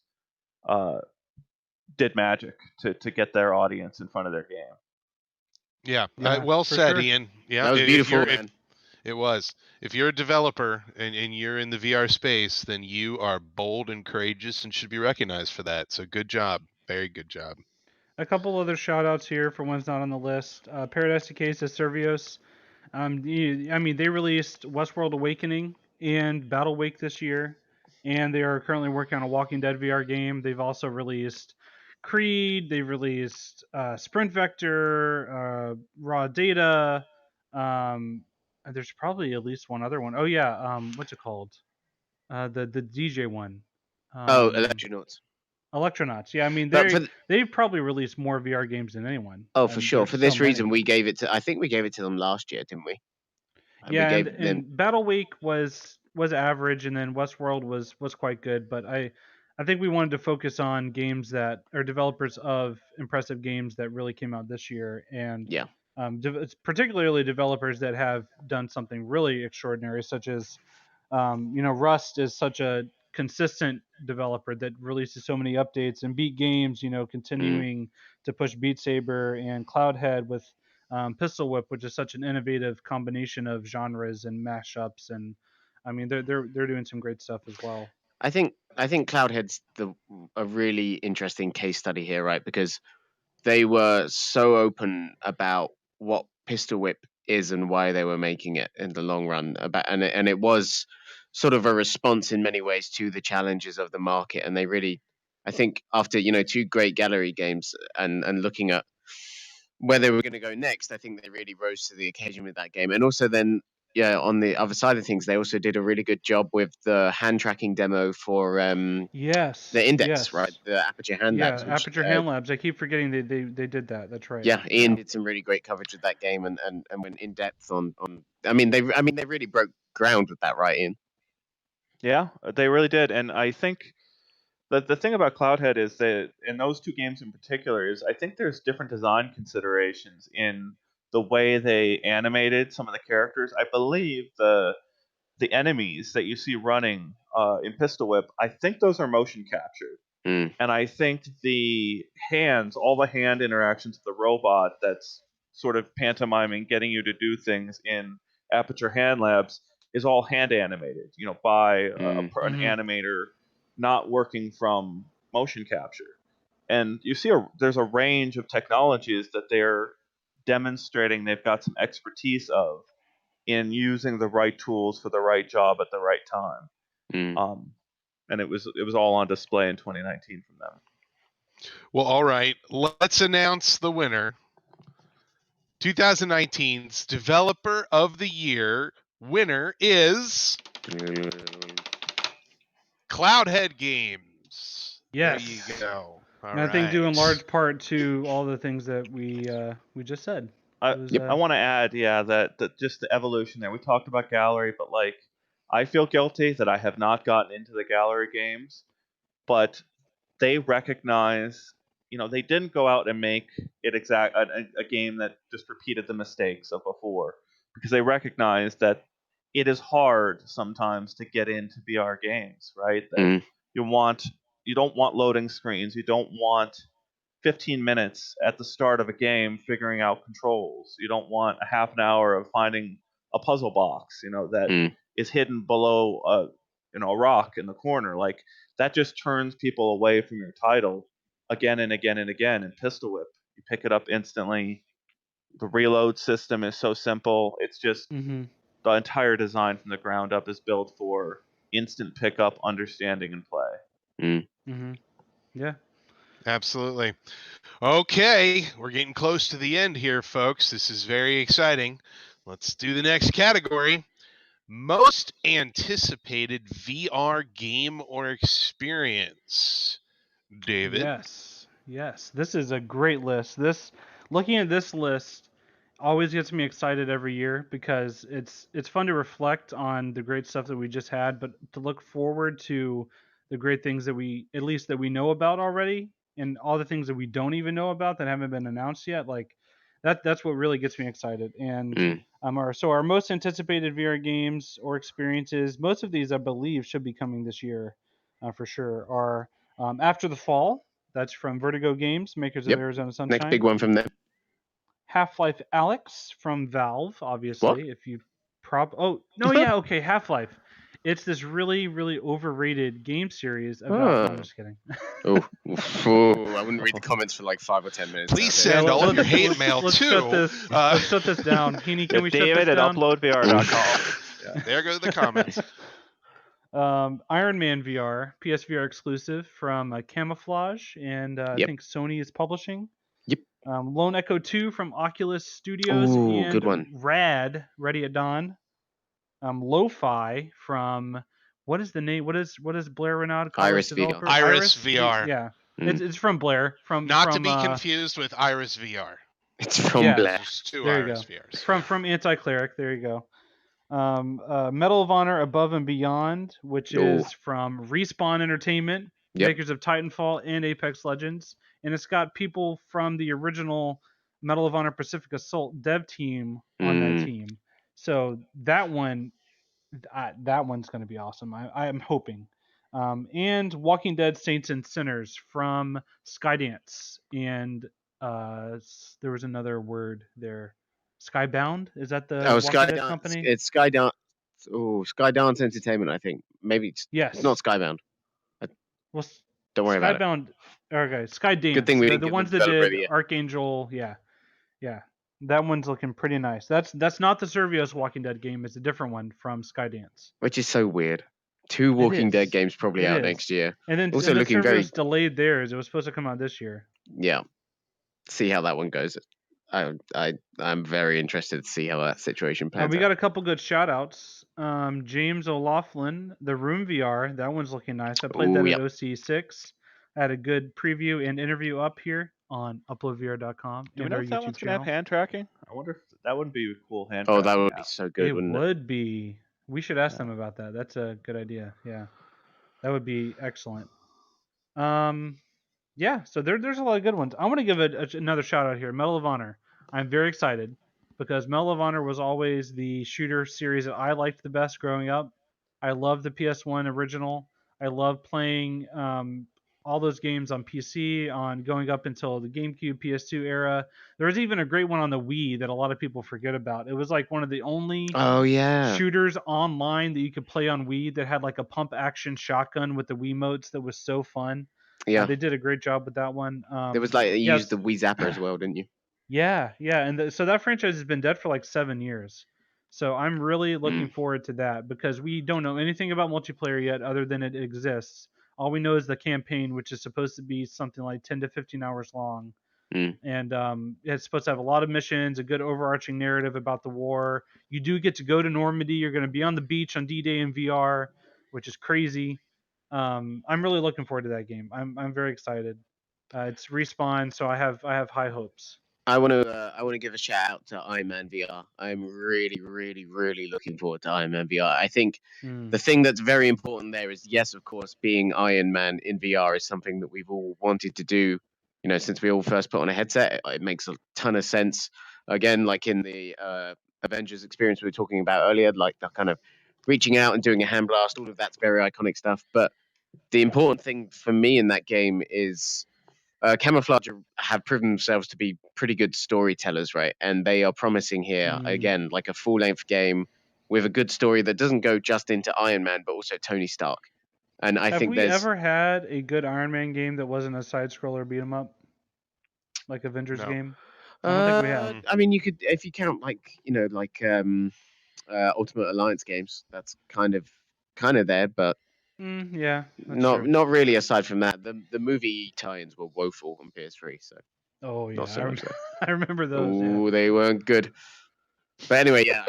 did magic to get their audience in front of their game. Yeah, Yeah, well for said, sure. Ian. Yeah, That was beautiful, man. It was. If you're a developer and you're in the VR space, then you are bold and courageous and should be recognized for that. So good job. Very good job. A couple other shout outs here for ones not on the list. Paradise Decay says Servios. They released Westworld Awakening and Battle Wake this year, and they are currently working on a Walking Dead VR game. They've also released Creed. They've released Sprint Vector, Raw Data. There's probably at least one other one. Oh yeah, what's it called? The DJ one. Electronauts. Electronauts. Yeah, But they've probably released more VR games than anyone. for sure. There's For so this reason, many. I think we gave it to them last year, didn't we? We Yeah, gave them. and Battle Week was average, and then Westworld was quite good. But I think we wanted to focus on games that are developers of impressive games that really came out this year, and Yeah. particularly developers that have done something really extraordinary, such as Rust is such a consistent developer that releases so many updates, and Beat Games, continuing to push Beat Saber, and Cloudhead with Pistol Whip, which is such an innovative combination of genres and mashups, and they're doing some great stuff as well. I think Cloudhead's a really interesting case study here, right? Because they were so open about what Pistol Whip is and why they were making it in the long run. And it was sort of a response in many ways to the challenges of the market. And they really, I think, after 2 great gallery games and looking at where they were going to go next, I think they really rose to the occasion with that game. And also then, yeah, on the other side of things, they also did a really good job with the hand tracking demo for Yes. the Index, right? Yes. The Aperture Hand Yeah, Labs, which Aperture Hand Labs. I keep forgetting they did that. That's right. yeah, Ian did some really great coverage of that game and went in depth on. They really broke ground with that, right, Ian? Yeah, they really did, and I think the thing about Cloudhead is that in those 2 games in particular is I think there's different design considerations in the way they animated some of the characters. I believe the enemies that you see running in Pistol Whip, I think those are motion captured. And I think all the hand interactions of the robot that's sort of pantomiming, getting you to do things in Aperture Hand Labs is all hand animated, by an animator not working from motion capture. And you see there's a range of technologies that they're demonstrating they've got some expertise of in using the right tools for the right job at the right time. And it was all on display in 2019 from them. Well, all right. Let's announce the winner. 2019's Developer of the Year winner is Cloudhead Games. Yes. There you go. All And I think due in right. large part to all the things that we just said. I want to add, that just the evolution there. We talked about gallery, but like, I feel guilty that I have not gotten into the gallery games, but they recognize, they didn't go out and make it a game that just repeated the mistakes of before, because they recognize that it is hard sometimes to get into VR games, right? That you don't want loading screens, you don't want 15 minutes at the start of a game figuring out controls. You don't want a half an hour of finding a puzzle box, that is hidden below a rock in the corner. Like, that just turns people away from your title again and again and again. In Pistol Whip, you pick it up instantly. The reload system is so simple. It's just the entire design from the ground up is built for instant pickup, understanding, and play. Yeah. Absolutely. Okay, we're getting close to the end here, folks. This is very exciting. Let's do the next category. Most anticipated VR game or experience. David? Yes. This is a great list. Looking at this list always gets me excited every year because it's fun to reflect on the great stuff that we just had, but to look forward to the great things that we at least that we know about already, and all the things that we don't even know about that haven't been announced yet. Like that's what really gets me excited. And Mm. our most anticipated VR games or experiences, most of these I believe should be coming this year, for sure. Are After the Fall, that's from Vertigo Games, makers of Yep. Arizona Next big Sunshine. one from them. Half-Life Alex from Valve, What? obviously. If you oh no, yeah, okay, Half-Life. It's this really overrated game series about. No, I'm Oh. just kidding. Oh. Ooh, I wouldn't read the comments for like 5 or 10 minutes. Please That's it. send all of your hate let's, mail let's too. shut this. Let's shut this down. Heaney, can we shut this David at down? uploadvr.com. There go the comments. Iron Man VR, PSVR exclusive from Camouflage, and I Yep. think Sony is publishing. Yep. Lone Echo 2 from Oculus Studios, Ooh, and good one. Rad, Ready at Dawn. Lo-Fi from what is the name? What is Blair Renaud call Iris this VR. developer? Iris VR. Yeah, Mm. it's from Blair. Not to be confused with Iris VR. It's from Yeah. Blair. There's two There you Iris go. VRs. From Anti-Cleric. There you go. Medal of Honor Above and Beyond, which Ooh. is from Respawn Entertainment, Yep. makers of Titanfall and Apex Legends, and it's got people from the original Medal of Honor Pacific Assault dev team on that team. So that one's going to be awesome. I'm hoping. And Walking Dead Saints and Sinners from Skydance, and there was another word there. Skybound, is that the Oh, Walking Dead Skydance. company? It's Skydance. Oh, Skydance Entertainment, I think. Maybe it's Yes. not Skybound. Well, Don't worry about it. Skybound. Okay, Skydance. Good thing we the didn't give ones the that developer did the- Archangel. Yeah. That one's looking pretty nice. That's not the Servios Walking Dead game. It's a different one from Skydance. Which is so weird. 2 Walking Dead is. games probably It out is. next year. And then Also looking Servios very- delayed theirs. It was supposed to come out this year. Yeah. See how that one goes. I'm very interested to see how that situation pans We out. got a couple good shout outs. James O'Laughlin, the Room VR. That one's looking nice. I played that at OC6. I had a good preview and interview up here on uploadvr.com. Do we and know our if that YouTube one's gonna have channel. hand tracking? I wonder if that would be a cool hand Oh, tracking. that would be app. so good, It wouldn't it? would be. We should ask Yeah. them about that. That's a good idea. Yeah, that would be excellent. Yeah. So there's a lot of good ones. I want to give another shout out here. Medal of Honor. I'm very excited because Medal of Honor was always the shooter series that I liked the best growing up. I love the PS1 original. I love playing all those games on PC, on going up until the GameCube, PS2 era. There was even a great one on the Wii that a lot of people forget about. It was like one of the only Oh yeah. shooters online that you could play on Wii that had like a pump action shotgun with the Wiimotes that was so fun. Yeah. They did a great job with that one. There was like you yes. used the Wii Zapper as well, didn't you? Yeah, and so that franchise has been dead for like 7 years. So I'm really looking Mm. forward to that because we don't know anything about multiplayer yet other than it exists. All we know is the campaign, which is supposed to be something like 10 to 15 hours long. Mm. And it's supposed to have a lot of missions, a good overarching narrative about the war. You do get to go to Normandy. You're going to be on the beach on D-Day in VR, which is crazy. I'm really looking forward to that game. I'm very excited. It's Respawn, so I have high hopes. I want to give a shout out to Iron Man VR. I'm really looking forward to Iron Man VR. I think the thing that's very important there is, yes, of course, being Iron Man in VR is something that we've all wanted to do. You know, since we all first put on a headset, it makes a ton of sense. Again, like in the Avengers experience we were talking about earlier, like the kind of reaching out and doing a hand blast, all of that's very iconic stuff. But the important thing for me in that game is Camouflage have proven themselves to be pretty good storytellers, right? And they are promising here, again, like a full-length game with a good story that doesn't go just into Iron Man, but also Tony Stark. And I Have think we there's... ever had a good Iron Man game that wasn't a side-scroller beat 'em up? Like Avengers No. game? I don't think we have. I mean, you could, if you count like, you know, like Ultimate Alliance games, that's kind of there, but Yeah, that's Not true. not really. Aside from that, the movie tie-ins were woeful on PS3, so Oh yeah, not so much so. I remember those. Yeah. Oh, they weren't good. But anyway, yeah.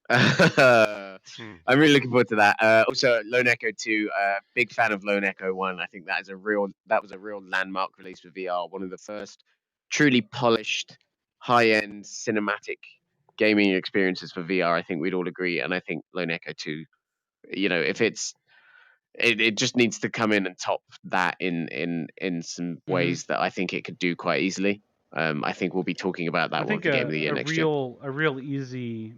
Hmm. I'm really looking forward to that. Also, Lone Echo 2. Big fan of Lone Echo 1. I think that was a real landmark release for VR. One of the first truly polished, high-end cinematic gaming experiences for VR. I think we'd all agree, and I think Lone Echo 2. If it just needs to come in and top that in some ways that I think it could do quite easily. I think we'll be talking about I that one think for Game of the Year next year. a real easy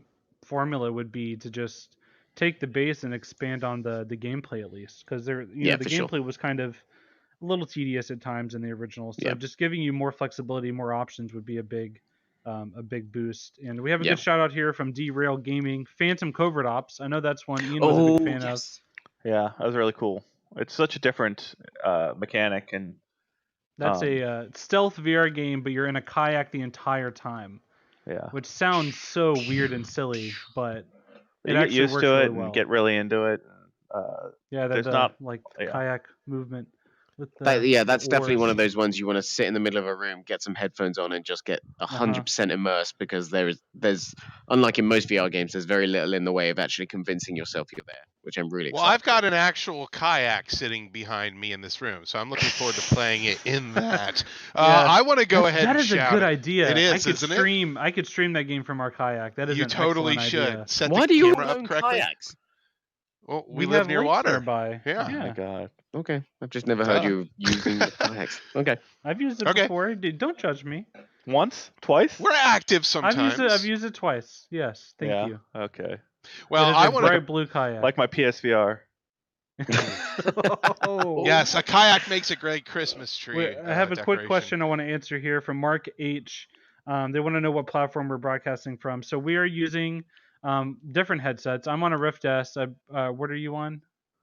formula would be to just take the base and expand on the gameplay at least, because Yeah, the for sure. gameplay was kind of a little tedious at times in the original. So Yeah. just giving you more flexibility, more options would be a big boost. And we have a Yeah. good shout out here from Derail Gaming, Phantom Covert Ops. I know that's one Ian was a big Oh fan of. yes. Yeah, that was really cool. It's such a different mechanic, and That's a stealth VR game, but you're in a kayak the entire time, yeah, which sounds so weird and silly, but it you get actually used works to really it and well. get really into it. Yeah, There's the not, like the yeah, kayak movement with Yeah, the that's definitely one oars. of those ones you want to sit in the middle of a room, get some headphones on, and just get Uh-huh. 100% immersed, because there's unlike in most VR games, there's very little in the way of actually convincing yourself you're there, which I'm really Well, excited I've got an actual kayak sitting behind me in this room, so I'm looking forward to playing it in that. Yeah, I want to go ahead that and is a shout good it. idea. It is, isn't it? I could stream that game from our kayak. That is You an excellent totally idea. should set the Why do you camera all up own correctly. kayaks? Well, we We live have near lakes water. nearby. Yeah. oh my Yeah. god. Okay, I've just never heard Duh. you using the kayaks. Okay. I've used it Okay. before. Dude, don't judge me. Once, twice. We're active I've sometimes. used it twice. Yes, thank Yeah. you. Okay. Well, It is I a want Like to. a bright blue kayak. like my PSVR. Oh. Yes, a kayak makes a great Christmas tree I have a quick decoration. question I want to answer here from Mark H. They want to know what platform we're broadcasting from. So we are using different headsets. I'm on a Rift S. What are you on?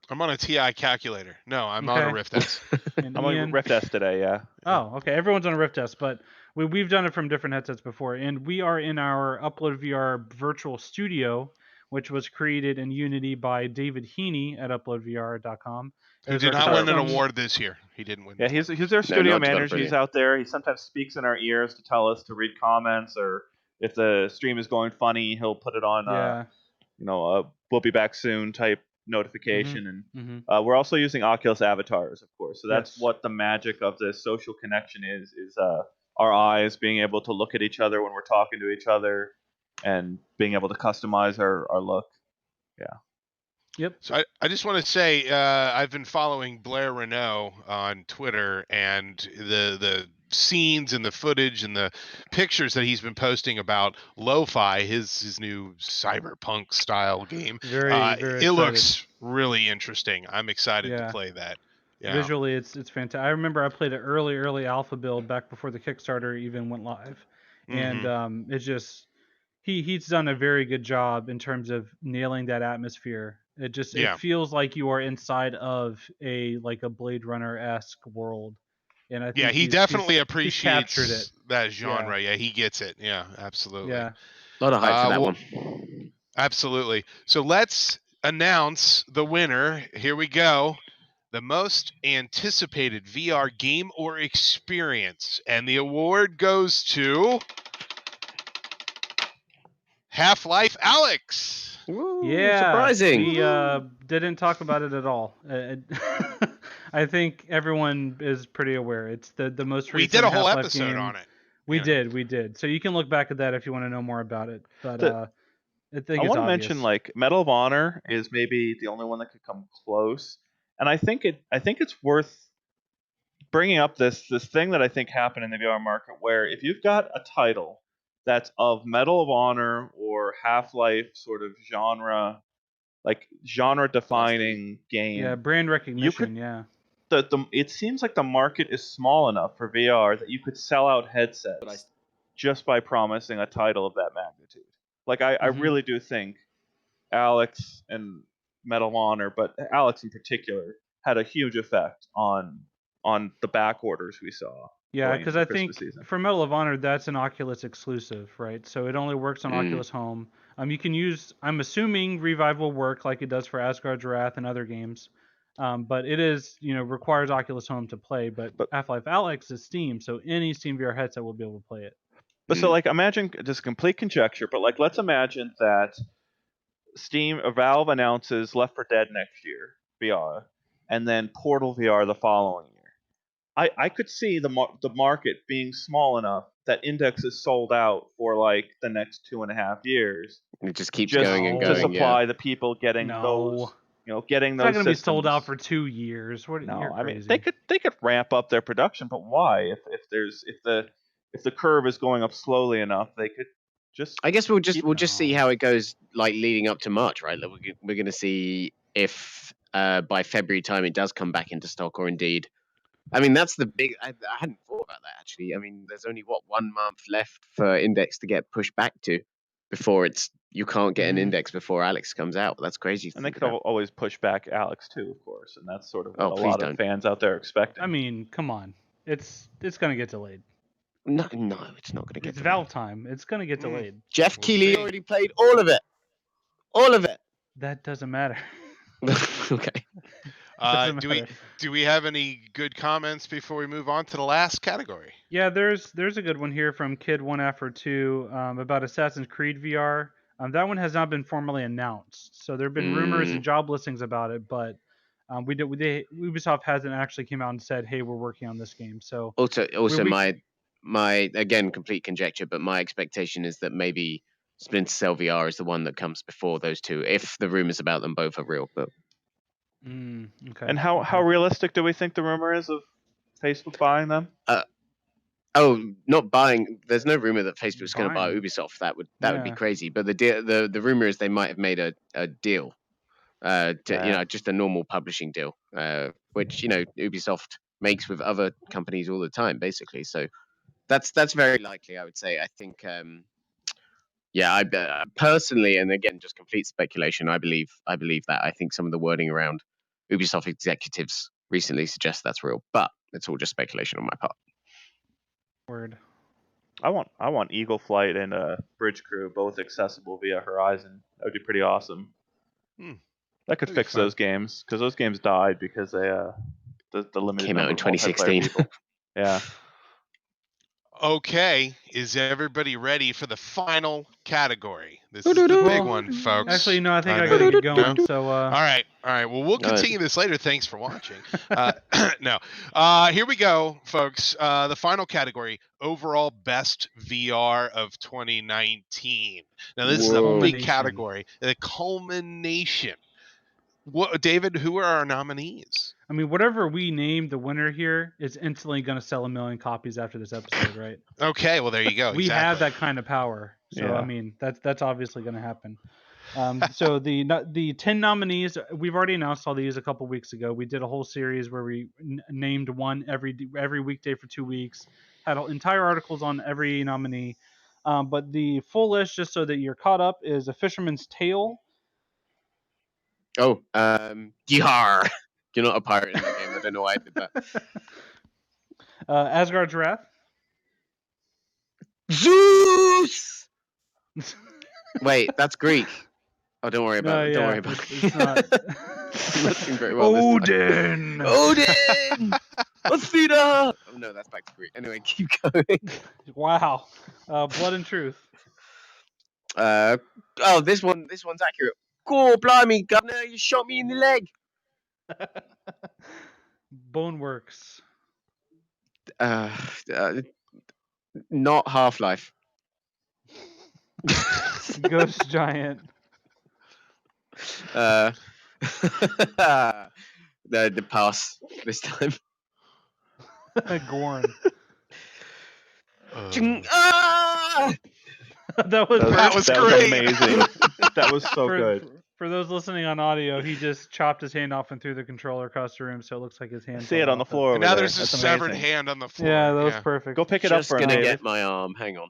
I'm on a TI calculator. No, I'm on a Okay. Rift S. And I'm on Ian. Rift S today. Yeah. Oh, okay. Everyone's on a Rift S, but we've done it from different headsets before, and we are in our Upload VR virtual studio, which was created in Unity by David Heaney at UploadVR.com. Who did not win an award this year. He didn't win. Yeah, an he's our No, studio not manager. developer, He's yeah. out there. He sometimes speaks in our ears to tell us to read comments, or if the stream is going funny, he'll put it on. Yeah. We'll be back soon type notification, Mm-hmm. and we're also using Oculus avatars, of course. So that's Yes. what the magic of this social connection is our eyes being able to look at each other when we're talking to each other, and being able to customize our look. Yeah. Yep. So I just want to say I've been following Blair Renault on Twitter, and the scenes and the footage and the pictures that he's been posting about Lo-Fi, his new cyberpunk style game. Very It excited. looks really interesting. I'm excited to Yeah. play that. Yeah. Visually, it's fantastic. I remember I played an early alpha build back before the Kickstarter even went live, and Mhm. it's just he's done a very good job in terms of nailing that atmosphere. It Yeah. feels like you are inside of a Blade Runner esque world, and I Yeah, think he definitely he's captured it. appreciates that Yeah, genre. Yeah, he gets it. Yeah, absolutely. yeah. A lot of hype for that Well, one. absolutely. So let's announce the winner. Here we go. The most anticipated VR game or experience. And the award goes to Half-Life Alex. Woo, Yeah, surprising. we didn't talk about it at all. I think everyone is pretty aware. It's the most We recent did a whole Half-Life episode game. on it. We Yeah. did. So you can look back at that if you want to know more about it. But The- I I think it's want to obvious. mention Medal of Honor is maybe the only one that could come close, and I think it's worth bringing up this thing that I think happened in the VR market, where if you've got a title that's of Medal of Honor or Half-Life sort of genre defining game, Yeah, brand recognition. Yeah. it seems like the market is small enough for VR that you could sell out headsets just by promising a title of that magnitude. I Mhm. really do think Alex and Medal of Honor, but Alex in particular, had a huge effect on the back orders we saw. Yeah, going because into I Christmas think season. for Medal of Honor, that's an Oculus exclusive, right? So it only works on Oculus Home. You can use, I'm assuming Revive will work like it does for Asgard's Wrath and other games. But it is, requires Oculus Home to play. But But- Half-Life Alyx is Steam, so any Steam VR headset will be able to play it. But so like imagine just complete conjecture, but like let's imagine that Valve announces Left 4 Dead next year VR, and then Portal VR the following year. I could see the market being small enough that Index is sold out for like the next 2.5 years. It just keeps Just going and to going. supply the people getting No. those, getting It's those not going to be systems. sold out for 2 years. You're No, I mean crazy. they could ramp up their production, but why? If the curve is going up slowly enough, they could just. I guess we'll just see No. how it goes, like leading up to March, right? Like, we're going to see if by February time it does come back into stock, or indeed. I mean, that's the big. I hadn't thought about that actually. I mean, there's only 1 month left for Index to get pushed back to before you can't get an Index before Alex comes out. That's crazy. And they could always push back Alex too, of course, and that's sort of what a please lot don't. of fans out there are expecting. I mean, come on. It's going to get delayed. No, it's not going to get It's delayed. Valve time. It's going to get delayed. Jeff We'll Keighley see. already played all of it. All of it. That doesn't matter. Okay. Doesn't Do matter. we have any good comments before we move on to the last category? Yeah, there's a good one here from Kid 1 After 2 about Assassin's Creed VR. That one has not been formally announced, so there have been rumors and job listings about it, but Ubisoft hasn't actually came out and said, "Hey, we're working on this game." So Also, my again complete conjecture, but my expectation is that maybe Splinter Cell VR is the one that comes before those two, if the rumors about them both are real. But okay. And how realistic do we think the rumor is of Facebook buying them? Not buying. There's no rumor that Facebook's going to buy Buying. Ubisoft. That would be crazy. But the rumor is they might have made a deal, just a normal publishing deal, which Ubisoft makes with other companies all the time, basically. So that's very likely, I would say. I think, I personally, and again, just complete speculation. I believe that. I think some of the wording around Ubisoft executives recently suggests that's real, but it's all just speculation on my part. Word. I want Eagle Flight and Bridge Crew both accessible via Horizon. That would be pretty awesome. That could That'd be fix fun. those games, because those games died because they the limited Came out number in of multiplayer 2016. people. Yeah. Okay, is everybody ready for the final category? This is the big one, folks. Actually, no, I think I know. gotta get going. No? So All right. Well, we'll continue this later. Thanks for watching. No. Here we go, folks. The final category: overall best VR of 2019. Now, this is a big Culmination. category. The culmination. What, David? Who are our nominees? I mean, whatever we name the winner here is instantly going to sell 1 million copies after this episode, right? Okay, well there you go. We have that kind of power, so Yeah. I mean that's obviously going to happen. So the 10 nominees, we've already announced all these a couple weeks ago. We did a whole series where we named one every weekday for 2 weeks, had entire articles on every nominee. But the full list, just so that you're caught up, is A Fisherman's Tale. Oh, Yar. You're not a pirate in the game. I don't know why I did that. Asgard's Wrath. Zeus. Wait, that's Greek. Oh, don't worry about it. Don't worry about it. It's not. I'm not doing very well this time. Odin! Athena! Oh no, that's back to Greek. Anyway, keep going. Wow. Blood and Truth. This one's accurate. Cool, blimey, governor, you shot me in the leg. Boneworks. Not Half-Life. Ghost Giant. The pass this time. Gorn. That That was was That was great. amazing. That was so good. For those listening on audio, he just chopped his hand off and threw the controller across the room, so it looks like his hand. See it on the floor. And over now there. there's a That's severed amazing. hand on the floor. Yeah, that was perfect. Go pick it Just up for him, gonna David. get my arm. Hang on.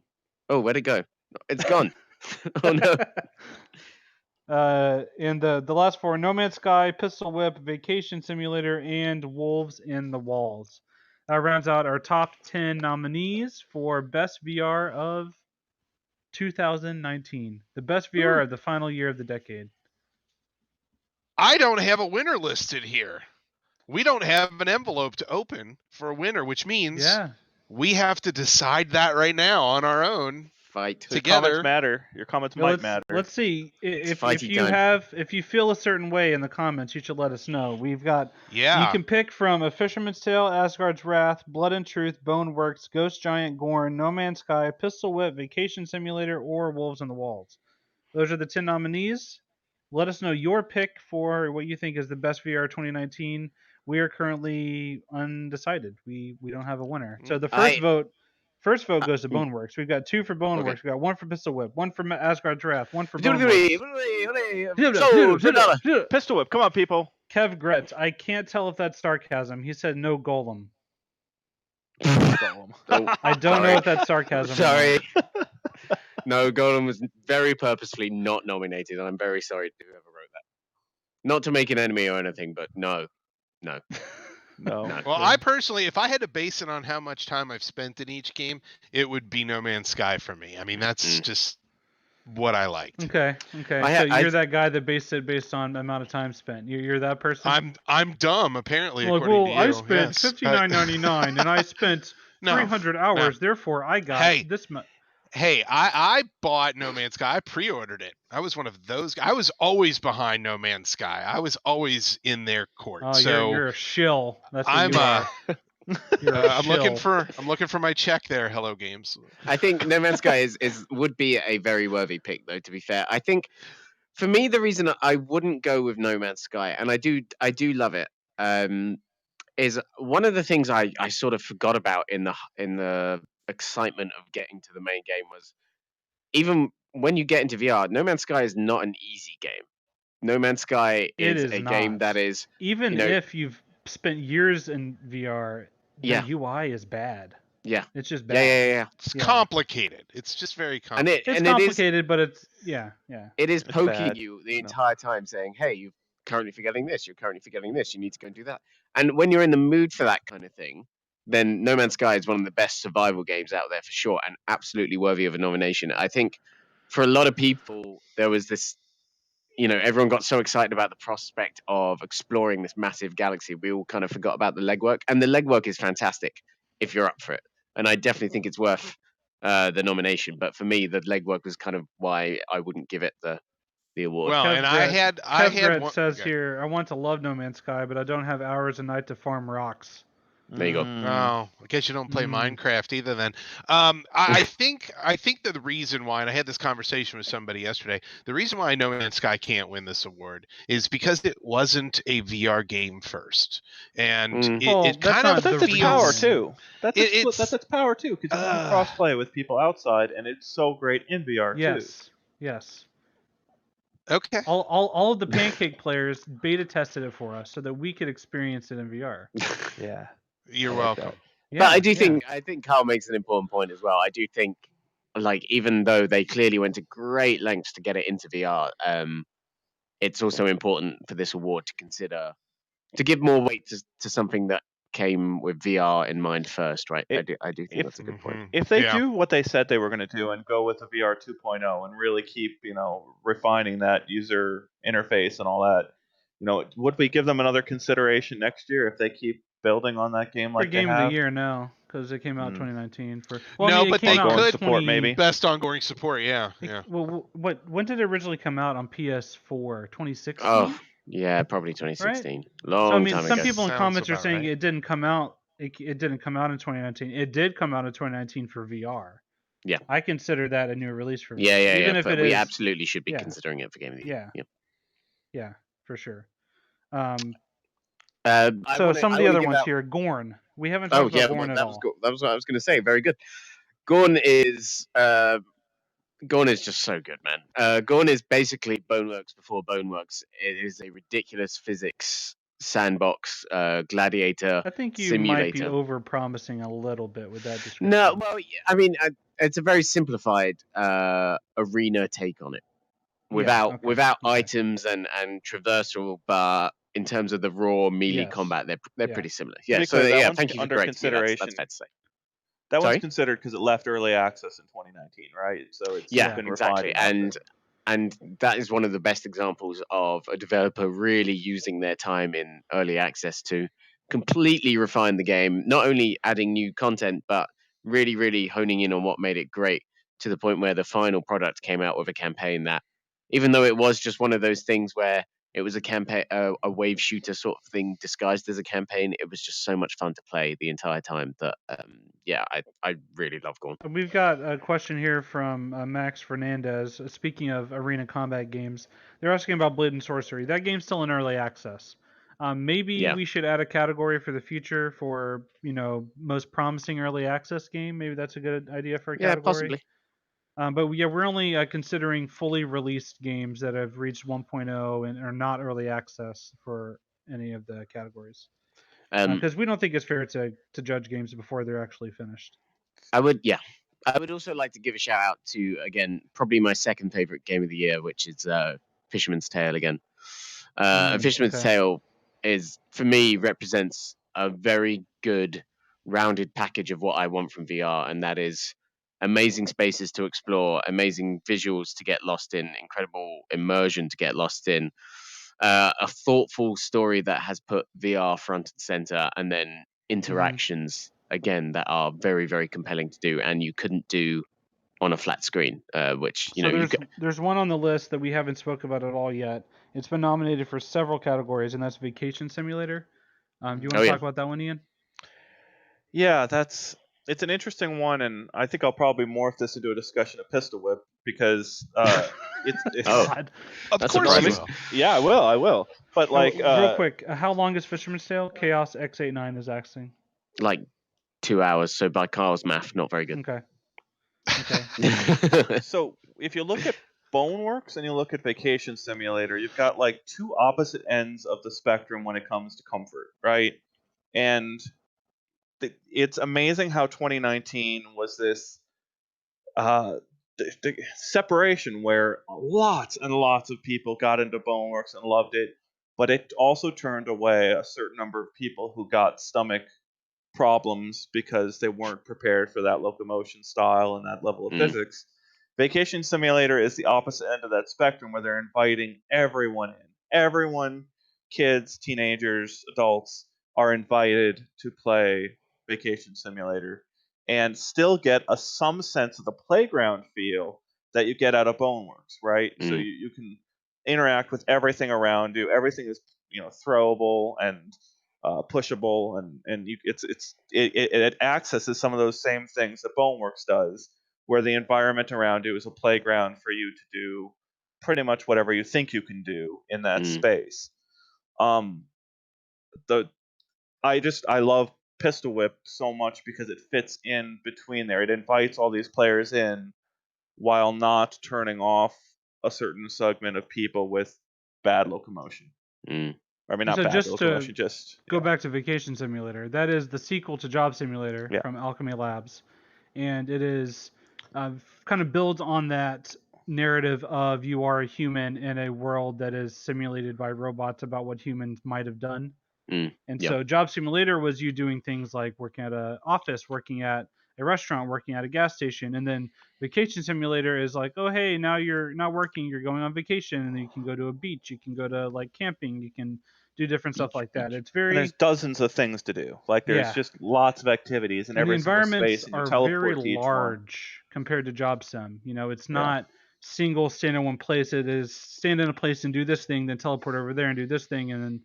Oh, where'd it go? It's gone. Oh no. And the last four: No Man's Sky, Pistol Whip, Vacation Simulator, and Wolves in the Walls. rounds out our top 10 nominees for Best VR of 2019. The best VR of the final year of the decade. I don't have a winner listed here. We don't have an envelope to open for a winner, which means Yeah. we have to decide that right now on our own. Fight. Your comments Together. matter. Your comments Yeah, might matter. let's see if fighty you time. if you feel a certain way in the comments, you should let us know. We've got Yeah. you can pick from A Fisherman's Tale, Asgard's Wrath, Blood and Truth, Boneworks, Ghost Giant, Gorn, No Man's Sky, Pistol Whip, Vacation Simulator, or Wolves on the Walls. Those are the 10 nominees. Let us know your pick for what you think is the best VR 2019. We are currently undecided. We don't have a winner. So the first vote goes to Boneworks. We've got 2 for Boneworks. Okay. We've got 1 for Pistol Whip, 1 for Asgard's Wrath, 1 for Pistol Boneworks. Pistol Whip, come on, people. Kev Gretz, I can't tell if that's sarcasm. He said no Golem. Golem. I don't know if that's sarcasm. Sorry. No, Golem was very purposefully not nominated, and I'm very sorry to whoever wrote that. Not to make an enemy or anything, but no. No. Well, I personally, if I had to base it on how much time I've spent in each game, it would be No Man's Sky for me. I mean, that's just what I liked. Okay. You're that guy that based it based on amount of time spent. You're that person. I'm dumb, apparently. Like, according to you. I spent Yes. $59.99 and I spent 300 hours. No. Therefore, I got this much. Hey, I bought No Man's Sky. I pre-ordered it. I was one of those guys. I was always behind No Man's Sky. I was always in their court. Oh, so you're a shill. That's what I'm you are. I'm looking for my check there. Hello Games. I think No Man's Sky would be a very worthy pick, though. To be fair, I think for me the reason I wouldn't go with No Man's Sky, and I do love it, is one of the things I sort of forgot about in the excitement of getting to the main game was even when you get into VR, No Man's Sky is not an easy game. No Man's Sky is a game that is even if you've spent years in VR. The UI is bad. Yeah, it's just bad. Yeah. It's complicated. It's just very complicated. It's complicated, but it's It is poking you the entire time, saying, "Hey, you're currently forgetting this. You're currently forgetting this. You need to go and do that." And when you're in the mood for that kind of thing, then No Man's Sky is one of the best survival games out there for sure, and absolutely worthy of a nomination. I think for a lot of people, there was this, everyone got so excited about the prospect of exploring this massive galaxy. We all kind of forgot about the legwork, and the legwork is fantastic if you're up for it. And I definitely think it's worth the nomination. But for me, the legwork was kind of why I wouldn't give it the award. Well, Kev and Brett, I had one, says here, I want to love No Man's Sky, but I don't have hours a night to farm rocks. There you go. Oh, I guess you don't play Minecraft either then. I think that the reason why, and I had this conversation with somebody yesterday, the reason why No Man's Sky can't win this award is because it wasn't a VR game first. And it kind of that's feels... its power too. That's its power too, because you can cross-play with people outside, and it's so great in VR too. Yes. Okay. All of the Pancake players beta tested it for us so that we could experience it in VR. Yeah. You're welcome. Yeah, but I think Carl makes an important point as well. I do think, even though they clearly went to great lengths to get it into VR, it's also important for this award to consider, to give more weight to something that came with VR in mind first, right? I do think that's a good point. If they do what they said they were going to do and go with a VR 2.0 and really keep, refining that user interface and all that, would we give them another consideration next year if they keep building on that game like game they have? of the year now, because it came out 2019 for but they could support maybe best ongoing support. Yeah. Well, when did it originally come out on PS4? 2016. Oh, yeah, probably 2016. Right? Long time ago. Some people in Sounds comments are saying right. it didn't come out. It didn't come out in 2019. It did come out in 2019 for VR. Yeah, I consider that a new release for VR. Yeah. Even if we absolutely should be yeah. considering it for Game of the Year. Yeah, for sure. So some of the other ones here, Gorn. We haven't talked about Gorn at all. That was what I was going to say. Very good. Gorn is just so good, man. Gorn is basically Boneworks before Boneworks. It is a ridiculous physics sandbox gladiator. I think you simulator. might be over promising a little bit with that description. No, well, I mean, it's a very simplified arena take on it, without items and traversal, but in terms of the raw melee Yes. combat, they're Yeah. pretty similar. To Yeah. be So clear, that yeah, one's thank you for under correcting me. That's consideration. fair to say. That Sorry? one's considered because it left early access in 2019, right? So it's Yeah, been exactly. refined enough. And that is one of the best examples of a developer really using their time in early access to completely refine the game, not only adding new content, but really, really honing in on what made it great, to the point where the final product came out with a campaign that, even though it was just one of those things where it was a campaign, a wave shooter sort of thing disguised as a campaign, it was just so much fun to play the entire time that, I really love Gorn. We've got a question here from Max Fernandez. Speaking of arena combat games, they're asking about Blade and Sorcery. That game's still in early access. Maybe Yeah. we should add a category for the future for, most promising early access game. Maybe that's a good idea for a Yeah, category. possibly. But yeah, we're only considering fully released games that have reached 1.0 and are not early access for any of the categories. Because we don't think it's fair to judge games before they're actually finished. I would also like to give a shout out to, again, probably my second favorite game of the year, which is Fisherman's Tale again. And Fisherman's Okay. Tale for me, represents a very good rounded package of what I want from VR, and that is amazing spaces to explore, amazing visuals to get lost in, incredible immersion to get lost in, a thoughtful story that has put VR front and center, and then interactions again that are very, very compelling to do, and you couldn't do on a flat screen, which So there's one on the list that we haven't spoke about at all yet. It's been nominated for several categories, and that's Vacation Simulator. Do you want to talk about that one, Ian? Yeah, it's an interesting one, and I think I'll probably morph this into a discussion of Pistol Whip because it's God. Of That's course you surprising. will. yeah, I will. But like, real quick, how long is Fisherman's Tale? Chaos X89 is asking. like 2 hours. So by Carl's math, not very good. Okay. Okay. so if you look at Boneworks and you look at Vacation Simulator, you've got like two opposite ends of the spectrum when it comes to comfort, right? And it's amazing how 2019 was this the separation where lots and lots of people got into Boneworks and loved it, but it also turned away a certain number of people who got stomach problems because they weren't prepared for that locomotion style and that level of physics. Vacation Simulator is the opposite end of that spectrum, where they're inviting everyone in. Everyone, kids, teenagers, adults, are invited to play Vacation Simulator and still get some sense of the playground feel that you get out of Boneworks, right? So you can interact with everything around you. Everything is throwable and pushable, and it accesses some of those same things that Boneworks does, where the environment around you is a playground for you to do pretty much whatever you think you can do in that space. I love Pistol Whip so much because it fits in between there. It invites all these players in while not turning off a certain segment of people with bad locomotion. I mean, not bad locomotion, just go back to Vacation Simulator. That is the sequel to Job Simulator from Alchemy Labs, and it is kind of builds on that narrative of you are a human in a world that is simulated by robots about what humans might have done. And so Job Simulator was you doing things like working at an office, working at a restaurant, working at a gas station. And then Vacation Simulator is like, oh, hey, now you're not working, you're going on vacation, and then you can go to a beach, you can go to like camping, you can do different stuff like that. It's very... And there's dozens of things to do. Like there's just lots of activities in every single space, and you are teleport very to each large compared to Job Sim. It's not single stand in one place. It is stand in a place and do this thing, then teleport over there and do this thing, and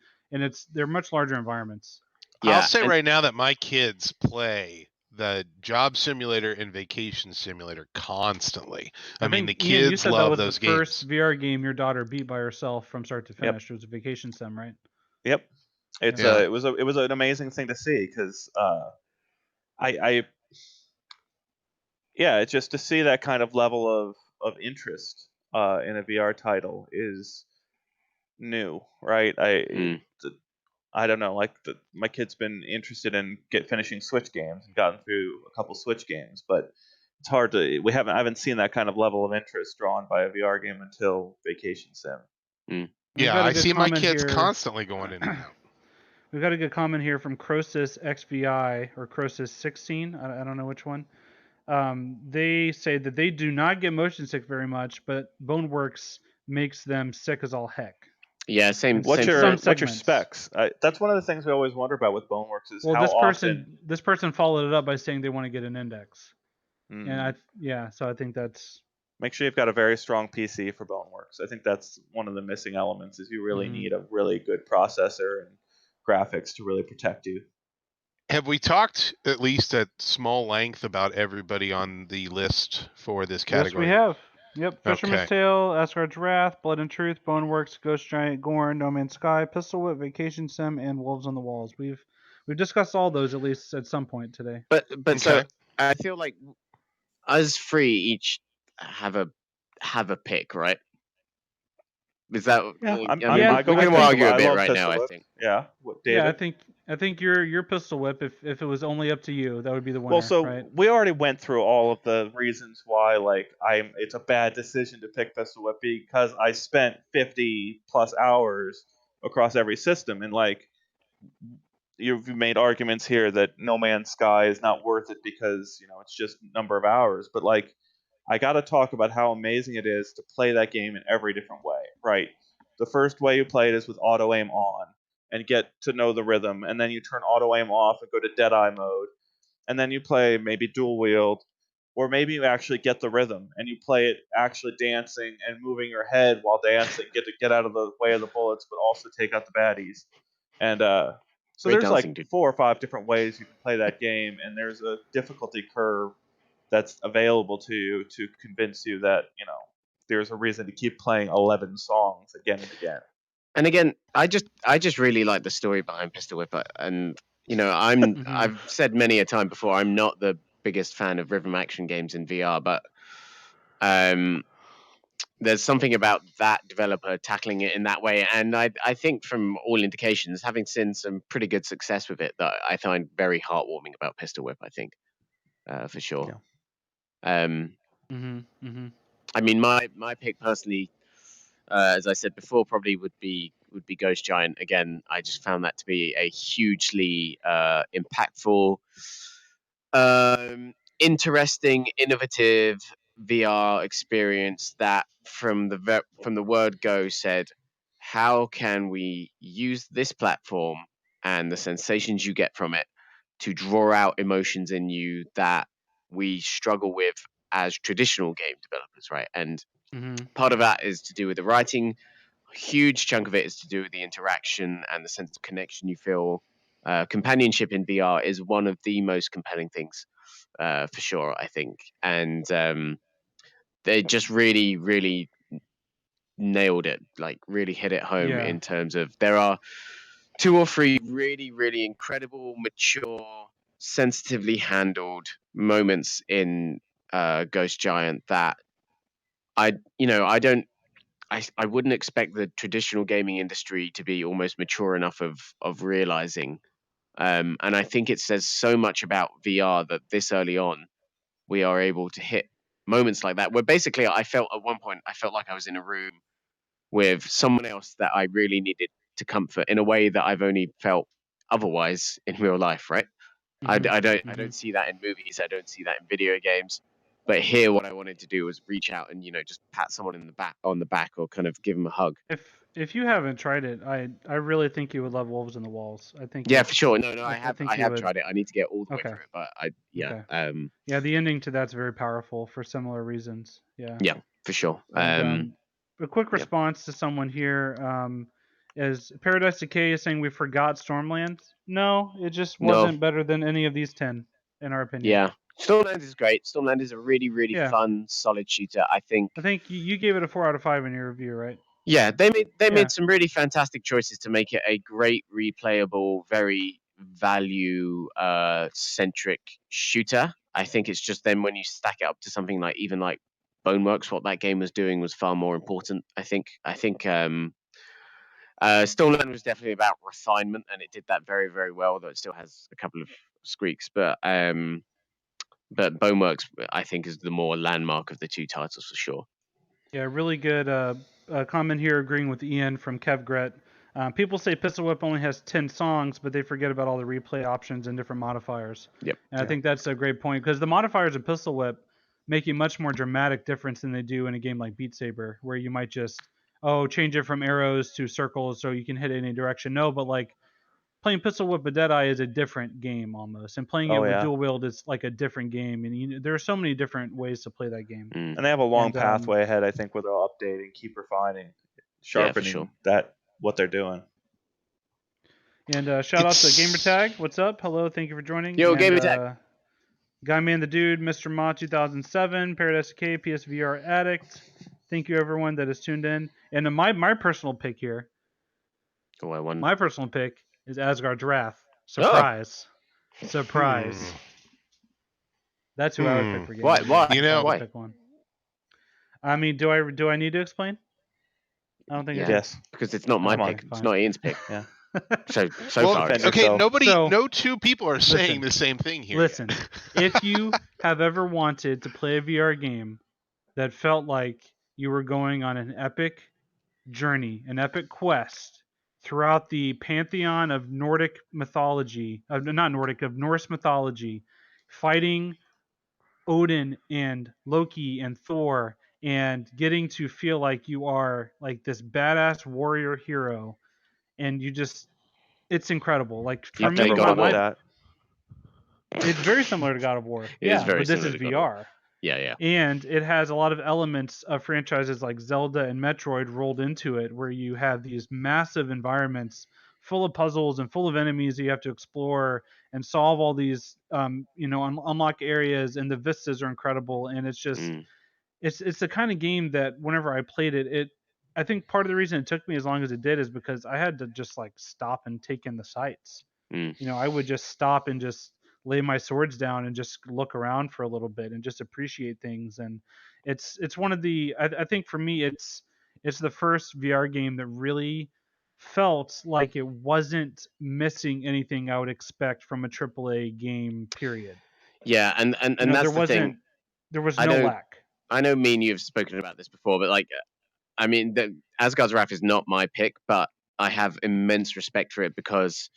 they're much larger environments. I'll say right now that my kids play the Job Simulator and Vacation Simulator constantly. I mean, the kids Ian, you said love that was those the games. first VR game your daughter beat by herself from start to finish. It was a Vacation Sim, right? Yep. It was an amazing thing to see because it's just to see that kind of level of interest in a VR title is new, right? I don't know, like my kid's been interested in finishing Switch games and gotten through a couple Switch games, but it's hard to I haven't seen that kind of level of interest drawn by a VR game until Vacation Sim. We've Yeah, got a I good see my comment kids here. constantly going in and out. We've got a good comment here from Crosis XVI or Crosis 16. I don't know which one. They say that they do not get motion sick very much, but Boneworks makes them sick as all heck. Yeah, same. What's same your for- what's your specs? That's one of the things we always wonder about with Boneworks is Well, how often. this person followed it up by saying they want to get an index, Mm. and so I think that's. Make sure you've got a very strong PC for Boneworks. I think that's one of the missing elements. Is you really need a really good processor and graphics to really protect you. Have we talked at least at small length about everybody on the list for this category? Yes, we have. Yep, Fisherman's Okay. Tale, Asgard's Wrath, Blood and Truth, Boneworks, Ghost Giant, Gorn, No Man's Sky, Pistol Whip, Vacation Sim, and Wolves on the Walls. We've discussed all those at least at some point today. But so Okay. I feel like us three each have a pick, right? Is that? Yeah, I I'm, mean, I'm, I go we with can Pistol argue Whip. a I bit love right Pistol now. Whip. I think. Yeah, David. Yeah, I think your Pistol Whip, if it was only up to you, that would be the winner. Well, so right? we already went through all of the reasons why, like, it's a bad decision to pick Pistol Whip because I spent 50 plus hours across every system, and like, you've made arguments here that No Man's Sky is not worth it because it's just number of hours, but like, I got to talk about how amazing it is to play that game in every different way, right? The first way you play it is with auto aim on and get to know the rhythm, and then you turn auto aim off and go to Deadeye mode, and then you play maybe dual wield, or maybe you actually get the rhythm and you play it actually dancing and moving your head while dancing, get out of the way of the bullets, but also take out the baddies. And so Great there's dancing, like dude. 4 or 5 different ways you can play that game, and there's a difficulty curve that's available to you to convince you that there's a reason to keep playing 11 songs again and again. And again, I just really like the story behind Pistol Whip, and I've said many a time before, I'm not the biggest fan of rhythm action games in VR, but there's something about that developer tackling it in that way, and I think from all indications, having seen some pretty good success with it, that I find very heartwarming about Pistol Whip. I think, for sure. Yeah. I mean, my pick personally, as I said before, probably would be Ghost Giant. Again, I just found that to be a hugely impactful, interesting, innovative VR experience that, from the word go, said, how can we use this platform and the sensations you get from it to draw out emotions in you that we struggle with as traditional game developers, right? And part of that is to do with the writing. A huge chunk of it is to do with the interaction and the sense of connection you feel. Companionship in VR is one of the most compelling things, for sure, I think. And they just really, really nailed it, like really hit it home in terms of, there are 2 or 3 really, really incredible, mature, sensitively handled moments in Ghost Giant that I wouldn't expect the traditional gaming industry to be almost mature enough of realizing. And I think it says so much about VR that this early on we are able to hit moments like that, where basically I felt at one point like I was in a room with someone else that I really needed to comfort in a way that I've only felt otherwise in real life, right? I don't see that in movies. I don't see that in video games. But here, what I wanted to do was reach out and just pat someone on the back, or kind of give them a hug. If you haven't tried it, I really think you would love Wolves on the Walls. I think. Yeah, for sure. No, I have would. tried it. I need to get all the way through it, but yeah, the ending to that's very powerful for similar reasons. Yeah. Yeah, for sure. And, a quick response to someone here is Paradise Decay is saying we forgot Stormlands. No, it just wasn't better than any of these 10, in our opinion. Yeah, Stormlands is great. Stormlands is a really, really fun, solid shooter. I think you gave it a 4 out of 5 in your review, right? Yeah, they made some really fantastic choices to make it a great, replayable, very value centric shooter. I think it's just then when you stack it up to something like, even like Boneworks, what that game was doing was far more important. I think Stormland was definitely about refinement, and it did that very, very well, though it still has a couple of squeaks. But Boneworks, I think, is the more landmark of the 2 titles for sure. Yeah, really good a comment here agreeing with Ian from KevGret. People say Pistol Whip only has 10 songs, but they forget about all the replay options and different modifiers. Yep. And I think that's a great point because the modifiers in Pistol Whip make a much more dramatic difference than they do in a game like Beat Saber, where you might just change it from arrows to circles so you can hit it in any direction. No, but like playing Pistol Whip with Deadeye is a different game almost, and playing it Oh, with yeah. dual wield is like a different game. And there are so many different ways to play that game. Mm. And they have a long And, pathway ahead, I think, where they'll update and keep refining, Yeah, for sharpening sure. that what they're doing. And shout out to It's- Gamertag. What's up? Hello, thank you for joining. Yo, and, Gamertag. Guy Man the Dude, Mr. Ma 2007, Paradise K, PSVR Addict. Thank you everyone that has tuned in. And my personal pick here, Oh, I won. my personal pick is Asgard's Wrath. Surprise. Oh. Surprise. That's who I would pick for game. Why? of the Why? year. You know- If I had to Why? pick one. I mean, do I need to explain? I don't think I Yeah. do. Yes. Because it's not my Come on. pick. It's Fine. not Ian's pick. Yeah. So Well, far. defend it's- okay, yourself. no two people are saying Listen. the same thing here. Listen, if you have ever wanted to play a VR game that felt like you were going on an epic journey, an epic quest throughout the pantheon of Nordic mythology, of Norse mythology, fighting Odin and Loki and Thor, and getting to feel like you are like this badass warrior hero, and it's incredible. Like for You've me, played Never God my of wanted War? that. it's very similar to God of War. It is very but this similar is to God of War. VR. Yeah. And it has a lot of elements of franchises like Zelda and Metroid rolled into it, where you have these massive environments full of puzzles and full of enemies that you have to explore and solve all these, unlock areas, and the vistas are incredible. And it's just, Mm. it's the kind of game that whenever I played it, I think part of the reason it took me as long as it did is because I had to just like stop and take in the sights. Mm. I would just stop and just lay my swords down and just look around for a little bit and just appreciate things. And it's one of the I think for me it's the first VR game that really felt like it wasn't missing anything I would expect from a AAA game. Period. Yeah, and that's the thing. There was I no know- lack. I know me and you have spoken about this before, but like, I mean, Asgard's Wrath is not my pick, but I have immense respect for it because,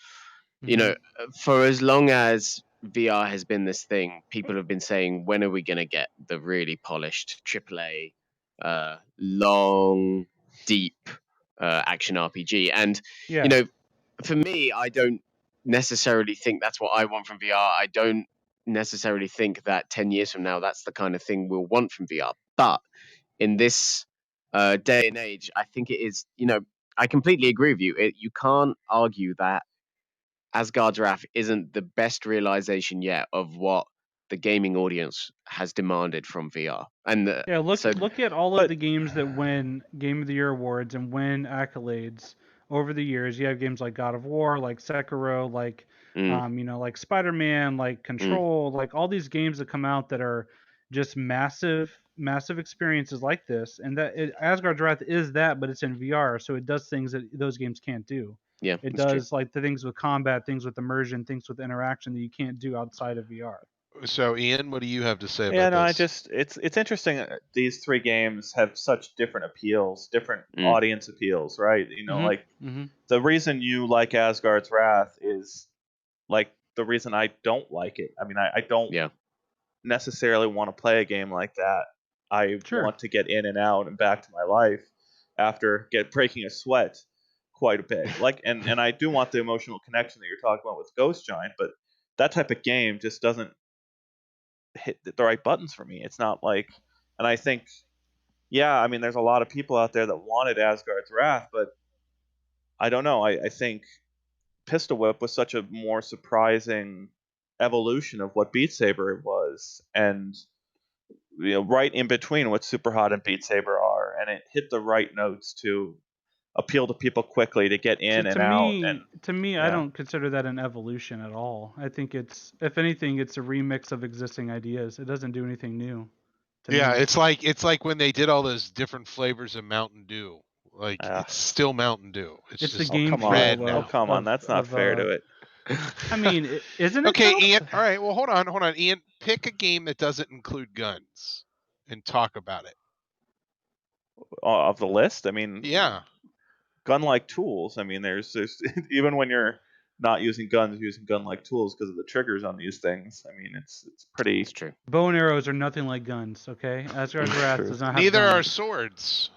you know, for as long as VR has been this thing, people have been saying, when are we going to get the really polished AAA, long, deep action RPG? And, Yeah. you know, for me, I don't necessarily think that's what I want from VR. I don't necessarily think that 10 years from now, that's the kind of thing we'll want from VR. But in this day and age, I think it is, I completely agree with you. You can't argue that Asgard's Wrath isn't the best realization yet of what the gaming audience has demanded from VR. And look at all of but- the games that win Game of the Year awards and win accolades over the years. You have games like God of War, like Sekiro, like like Spider-Man, like Control, like all these games that come out that are just massive experiences like this. And Asgard's Wrath is that, but it's in VR, so it does things that those games can't do. yeah, It that's true. does like the things with combat, things with immersion, things with interaction that you can't do outside of VR. So, Ian, what do you have to say about Yeah, no, this? it's interesting. These three games have such different appeals, different Mm. audience appeals, right? Like the reason you like Asgard's Wrath is like the reason I don't like it. I mean, I don't Yeah. necessarily want to play a game like that. I Sure. want to get in and out and back to my life after breaking a sweat quite a bit. Like, and I do want the emotional connection that you're talking about with Ghost Giant, but that type of game just doesn't hit the right buttons for me. It's not like, and I think, yeah, I mean, there's a lot of people out there that wanted Asgard's Wrath, but I don't know. I think Pistol Whip was such a more surprising evolution of what Beat Saber was, and right in between what Super Hot and Beat Saber are, and it hit the right notes to appeal to people quickly to get in and out. And To me, yeah. I don't consider that an evolution at all. I think it's, if anything, it's a remix of existing ideas. It doesn't do anything new. to Yeah, me. it's like when they did all those different flavors of Mountain Dew. Like it's still Mountain Dew. It's just the game come on. red feel now. of- come on, of- that's not of, fair to it. I mean, isn't it? Okay, though? Ian. All right. Well, hold on. Ian, pick a game that doesn't include guns and talk about it. of the list. I mean, Yeah. gun-like tools. I mean, there's even when you're not using guns, you're using gun-like tools because of the triggers on these things. I mean, it's pretty. It's true. Bow and arrows are nothing like guns. Okay, Asgard's Wrath True. does not have Neither are guns. swords.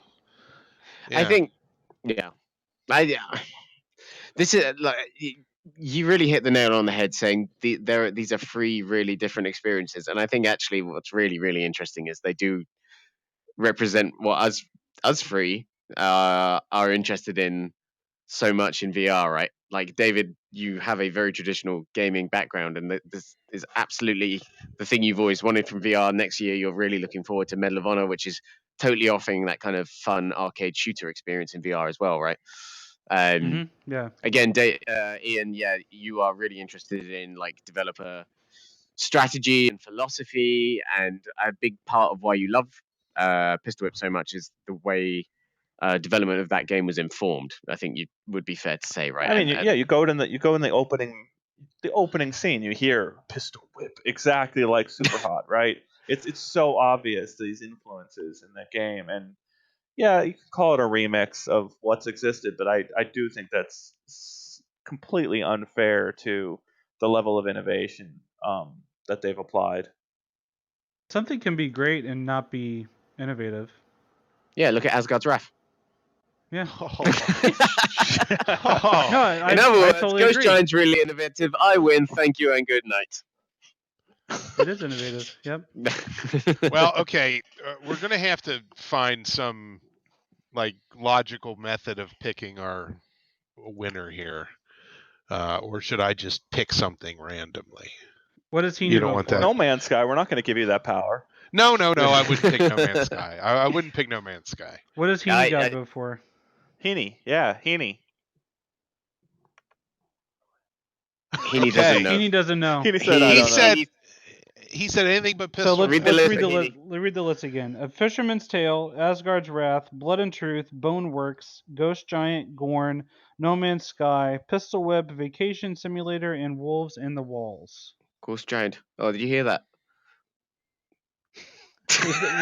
I Yeah. think, yeah, yeah. This is like you really hit the nail on the head, saying these are three really different experiences, and I think actually what's really really interesting is they do represent what us three are interested in so much in VR, right? Like David, you have a very traditional gaming background, and this is absolutely the thing you've always wanted from VR. Next year, you're really looking forward to Medal of Honor, which is totally offering that kind of fun arcade shooter experience in VR as well, right? Yeah. Again, Ian, yeah, you are really interested in like developer strategy and philosophy, and a big part of why you love Pistol Whip so much is the way development of that game was informed. I think you would be fair to say, right? I mean, yeah, you go in the opening scene, you hear Pistol Whip exactly like Super Hot, right? It's so obvious these influences in that game, and yeah, you can call it a remix of what's existed, but I do think that's completely unfair to the level of innovation that they've applied. Something can be great and not be innovative. Yeah, look at Asgard's Wrath. Yeah. Oh. No, In other words, totally Ghost agree. Giant's really innovative. I win. Thank you and good night. It is innovative. Yep. Well, okay, we're gonna have to find some like logical method of picking our winner here, or should I just pick something randomly? What does he You need don't vote want for? that? No Man's Sky, we're not going to give you that power. No, I wouldn't pick No Man's Sky. I wouldn't pick No Man's Sky. What does Heaney guy vote for? Heaney, yeah, Heaney. Heaney doesn't know. Heaney doesn't know. Heaney said, I don't know. He said anything but So pistol. let's Read the read list, the Heaney. read the list again. A Fisherman's Tale, Asgard's Wrath, Blood and Truth, Boneworks, Ghost Giant, Gorn, No Man's Sky, Pistol Whip, Vacation Simulator, and Wolves in the Walls. Ghost Giant. Oh, did you hear that?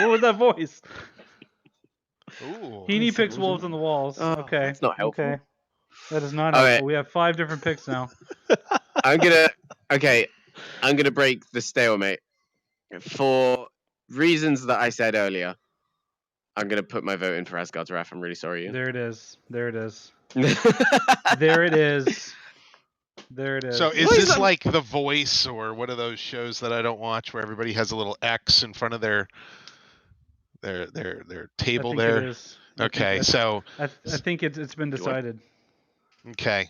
What was that voice? Ooh. Heaney picks Wolves in the Walls. Oh, Okay. that's not helpful. Okay. That is not All helpful. right. We have 5 different picks now. I'm gonna break the stalemate for reasons that I said earlier. I'm gonna put my vote in for Asgard's Wrath. I'm really sorry, Ian. There it is. There it is. There it is. There it is. So is this like The Voice or one of those shows that I don't watch where everybody has a little X in front of their table I think there? It is. Okay, so I think it's been decided. okay.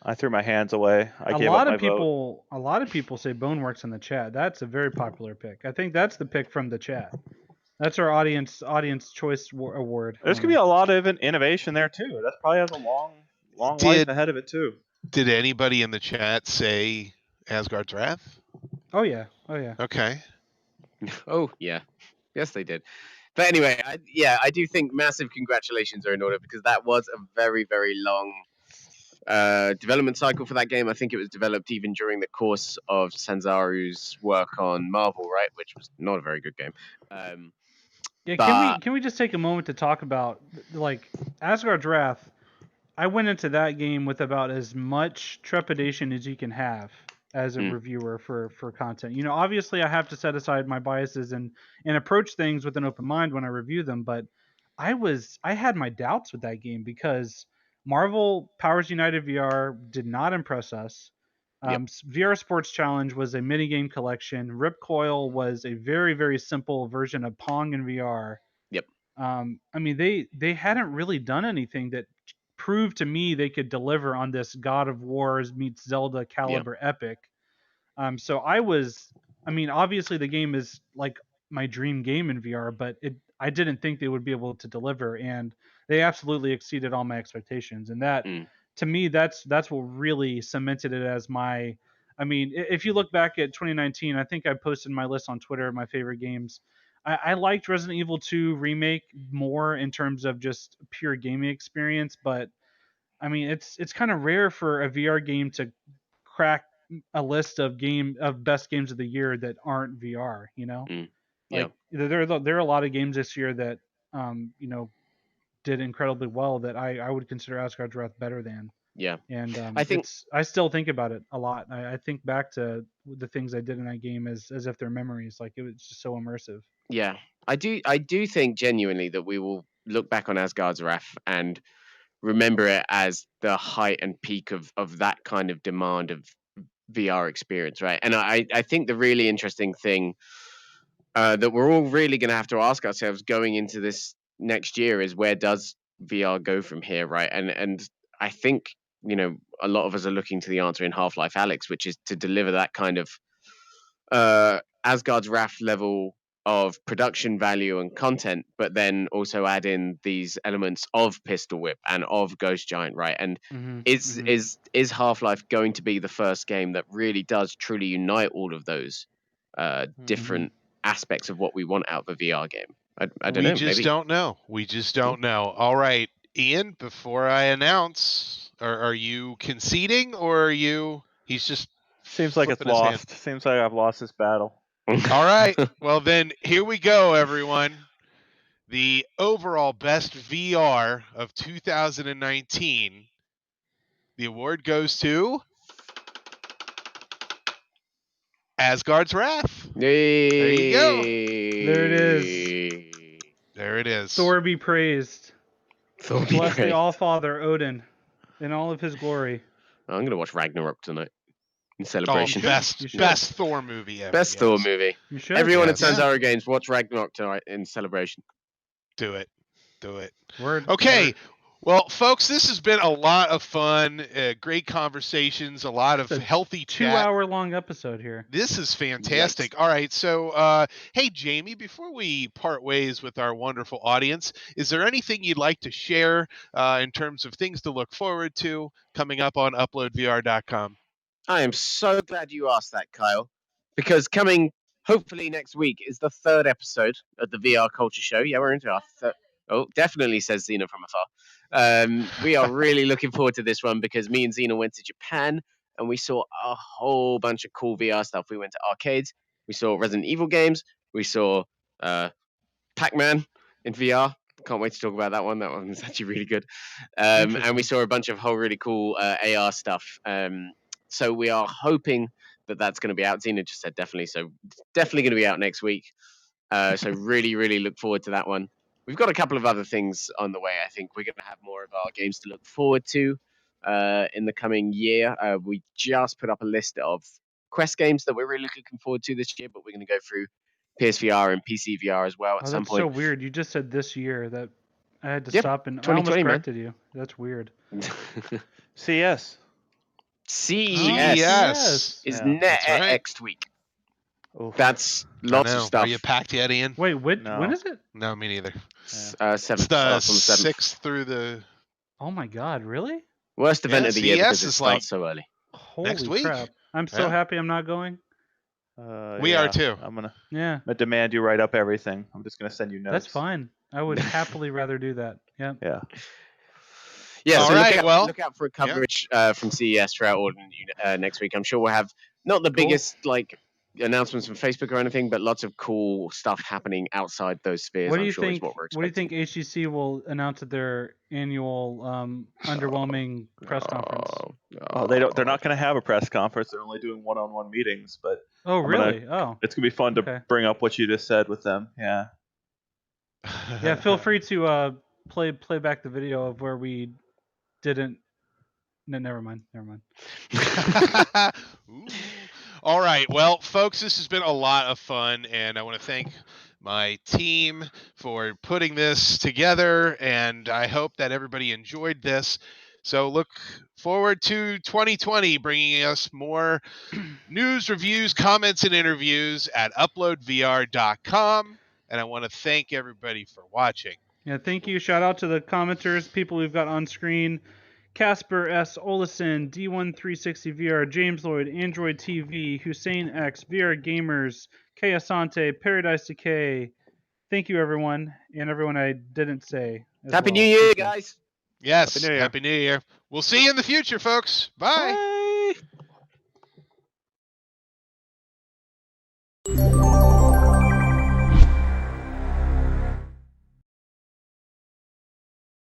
I threw my hands away. I gave a lot up my of people a lot of people say Boneworks in the chat. That's a very popular pick. I think that's the pick from the chat. That's our audience choice award. There's gonna be a lot of innovation there too. That probably has a long life ahead of it too. Did anybody in the chat say Asgard's Wrath? Oh yeah. Oh yeah. Okay. Oh yeah, yes they did. But anyway, I do think massive congratulations are in order because that was a very very long development cycle for that game. I think it was developed even during the course of Sanzaru's work on Marvel, right, which was not a very good game. Yeah, can we just take a moment to talk about like Asgard's Wrath? I went into that game with about as much trepidation as you can have as a reviewer for content. You know, obviously I have to set aside my biases and approach things with an open mind when I review them, but I had my doubts with that game because Marvel Powers United VR did not impress us. VR Sports Challenge was a minigame collection. Ripcoil was a very, very simple version of Pong in VR. Yep. I mean, they hadn't really done anything that proved to me they could deliver on this God of Wars meets Zelda caliber epic. So obviously the game is like my dream game in VR, but I didn't think they would be able to deliver, and they absolutely exceeded all my expectations. And that, to me, that's what really cemented it as my. I mean, if you look back at 2019, I think I posted my list on Twitter of my favorite games. I liked Resident Evil 2 Remake more in terms of just pure gaming experience, but I mean, it's kind of rare for a VR game to crack a list of best games of the year that aren't VR. You know, like there are a lot of games this year that did incredibly well that I would consider Asgard's Wrath better than. Yeah. And I think- I still think about it a lot. I think back to the things I did in that game as if they're memories. Like, it was just so immersive. Yeah, I do think genuinely that we will look back on Asgard's Wrath and remember it as the height and peak of that kind of demand of VR experience, right? And I think the really interesting thing that we're all really going to have to ask ourselves going into this next year is, where does VR go from here, right? And I think, you know, a lot of us are looking to the answer in Half-Life Alyx, which is to deliver that kind of Asgard's Wrath level of production value and content, but then also add in these elements of Pistol Whip and of Ghost Giant, right? And is Half-Life going to be the first game that really does truly unite all of those different aspects of what we want out of a VR game? I don't know. We just Maybe. don't know. We just don't know. All right, Ian, before I announce, are you conceding, or are you... He's just Seems like it's flipping his hand. lost. Seems like I've lost this battle. All right. Well, then here we go, everyone. The overall best VR of 2019. The award goes to Asgard's Wrath. There you go. There it is. There it is. Thor be praised. Thor be Bless the praised. All-Father Odin in all of his glory. I'm going to watch Ragnarok tonight in Oh, celebration. best You should. best Thor movie ever. Best yes. Thor movie. You should. Everyone at Yes. Sanzara Games, watch Ragnarok tonight in celebration. Do it. Do it. Word. Okay. Word. Well, folks, this has been a lot of fun. Great conversations, a lot of It's a healthy chat. 2-hour-long episode here. This is fantastic. All right. So, hey, Jamie, before we part ways with our wonderful audience, is there anything you'd like to share in terms of things to look forward to coming up on uploadvr.com? I am so glad you asked that, Kyle, because coming hopefully next week is the third episode of the VR Culture Show. Yeah, we're into our third. Oh, definitely, says Xena from afar. We are really looking forward to this one because me and Xena went to Japan and we saw a whole bunch of cool VR stuff. We went to arcades, we saw Resident Evil games, we saw Pac-Man in VR. Can't wait to talk about that one. That one was actually really good. And we saw a bunch of whole really cool AR stuff. So we are hoping that that's going to be out. Xena just said definitely. So definitely going to be out next week. So really, really look forward to that one. We've got a couple of other things on the way. I think we're going to have more of our games to look forward to in the coming year. We just put up a list of Quest games that we're really looking forward to this year, but we're going to go through PSVR and PC VR as well at some That's point. so weird. You just said this year that I had to Yep, stop and I 2020, almost man. corrected you. That's weird. CS. CES Yes. is Yeah, that's right. next week. Oof. That's I lots of know. stuff. Are you packed yet, Ian? Wait, when No. is it? No, me neither. Yeah. 7th. It's the Starts on the 7th. 6th through the... Oh my God, really? Worst event Yeah, of the year because CES it is starts like so early. Holy next week. crap. I'm so Yeah. happy I'm not going. We are too. I'm gonna Yeah, demand you write up everything. I'm just gonna send you notes. that's fine. I would happily rather do that. Yeah. Yeah. Yeah, All so right, well, look out for a coverage from CES throughout Autumn next week. I'm sure we'll have not the Cool. biggest like announcements from Facebook or anything, but lots of cool stuff happening outside those spheres. What do I'm you sure think? is what we're What do you expecting. think HTC will announce at their annual underwhelming press conference? Oh, they're not gonna have a press conference. They're only doing one-on-one meetings. But Oh, I'm gonna- really? Oh, it's gonna be fun to Okay. bring up what you just said with them. Yeah. yeah. Feel free to play back the video of where we didn't. No, never mind. Ooh. All right. Well, folks, this has been a lot of fun, and I want to thank my team for putting this together, and I hope that everybody enjoyed this. So look forward to 2020 bringing us more news, reviews, comments, and interviews at uploadvr.com. And I want to thank everybody for watching. Yeah, thank you. Shout out to the commenters, people we've got on screen. Casper S. Olison, D1360VR, James Lloyd, Android TV, Hussein X, VR Gamers, K. Asante, Paradise Decay. Thank you, everyone, and everyone I didn't say. as Happy well. New Year, Thank you. guys. Yes, Happy New Year. Happy New Year. We'll see you in the future, folks. Bye. Bye.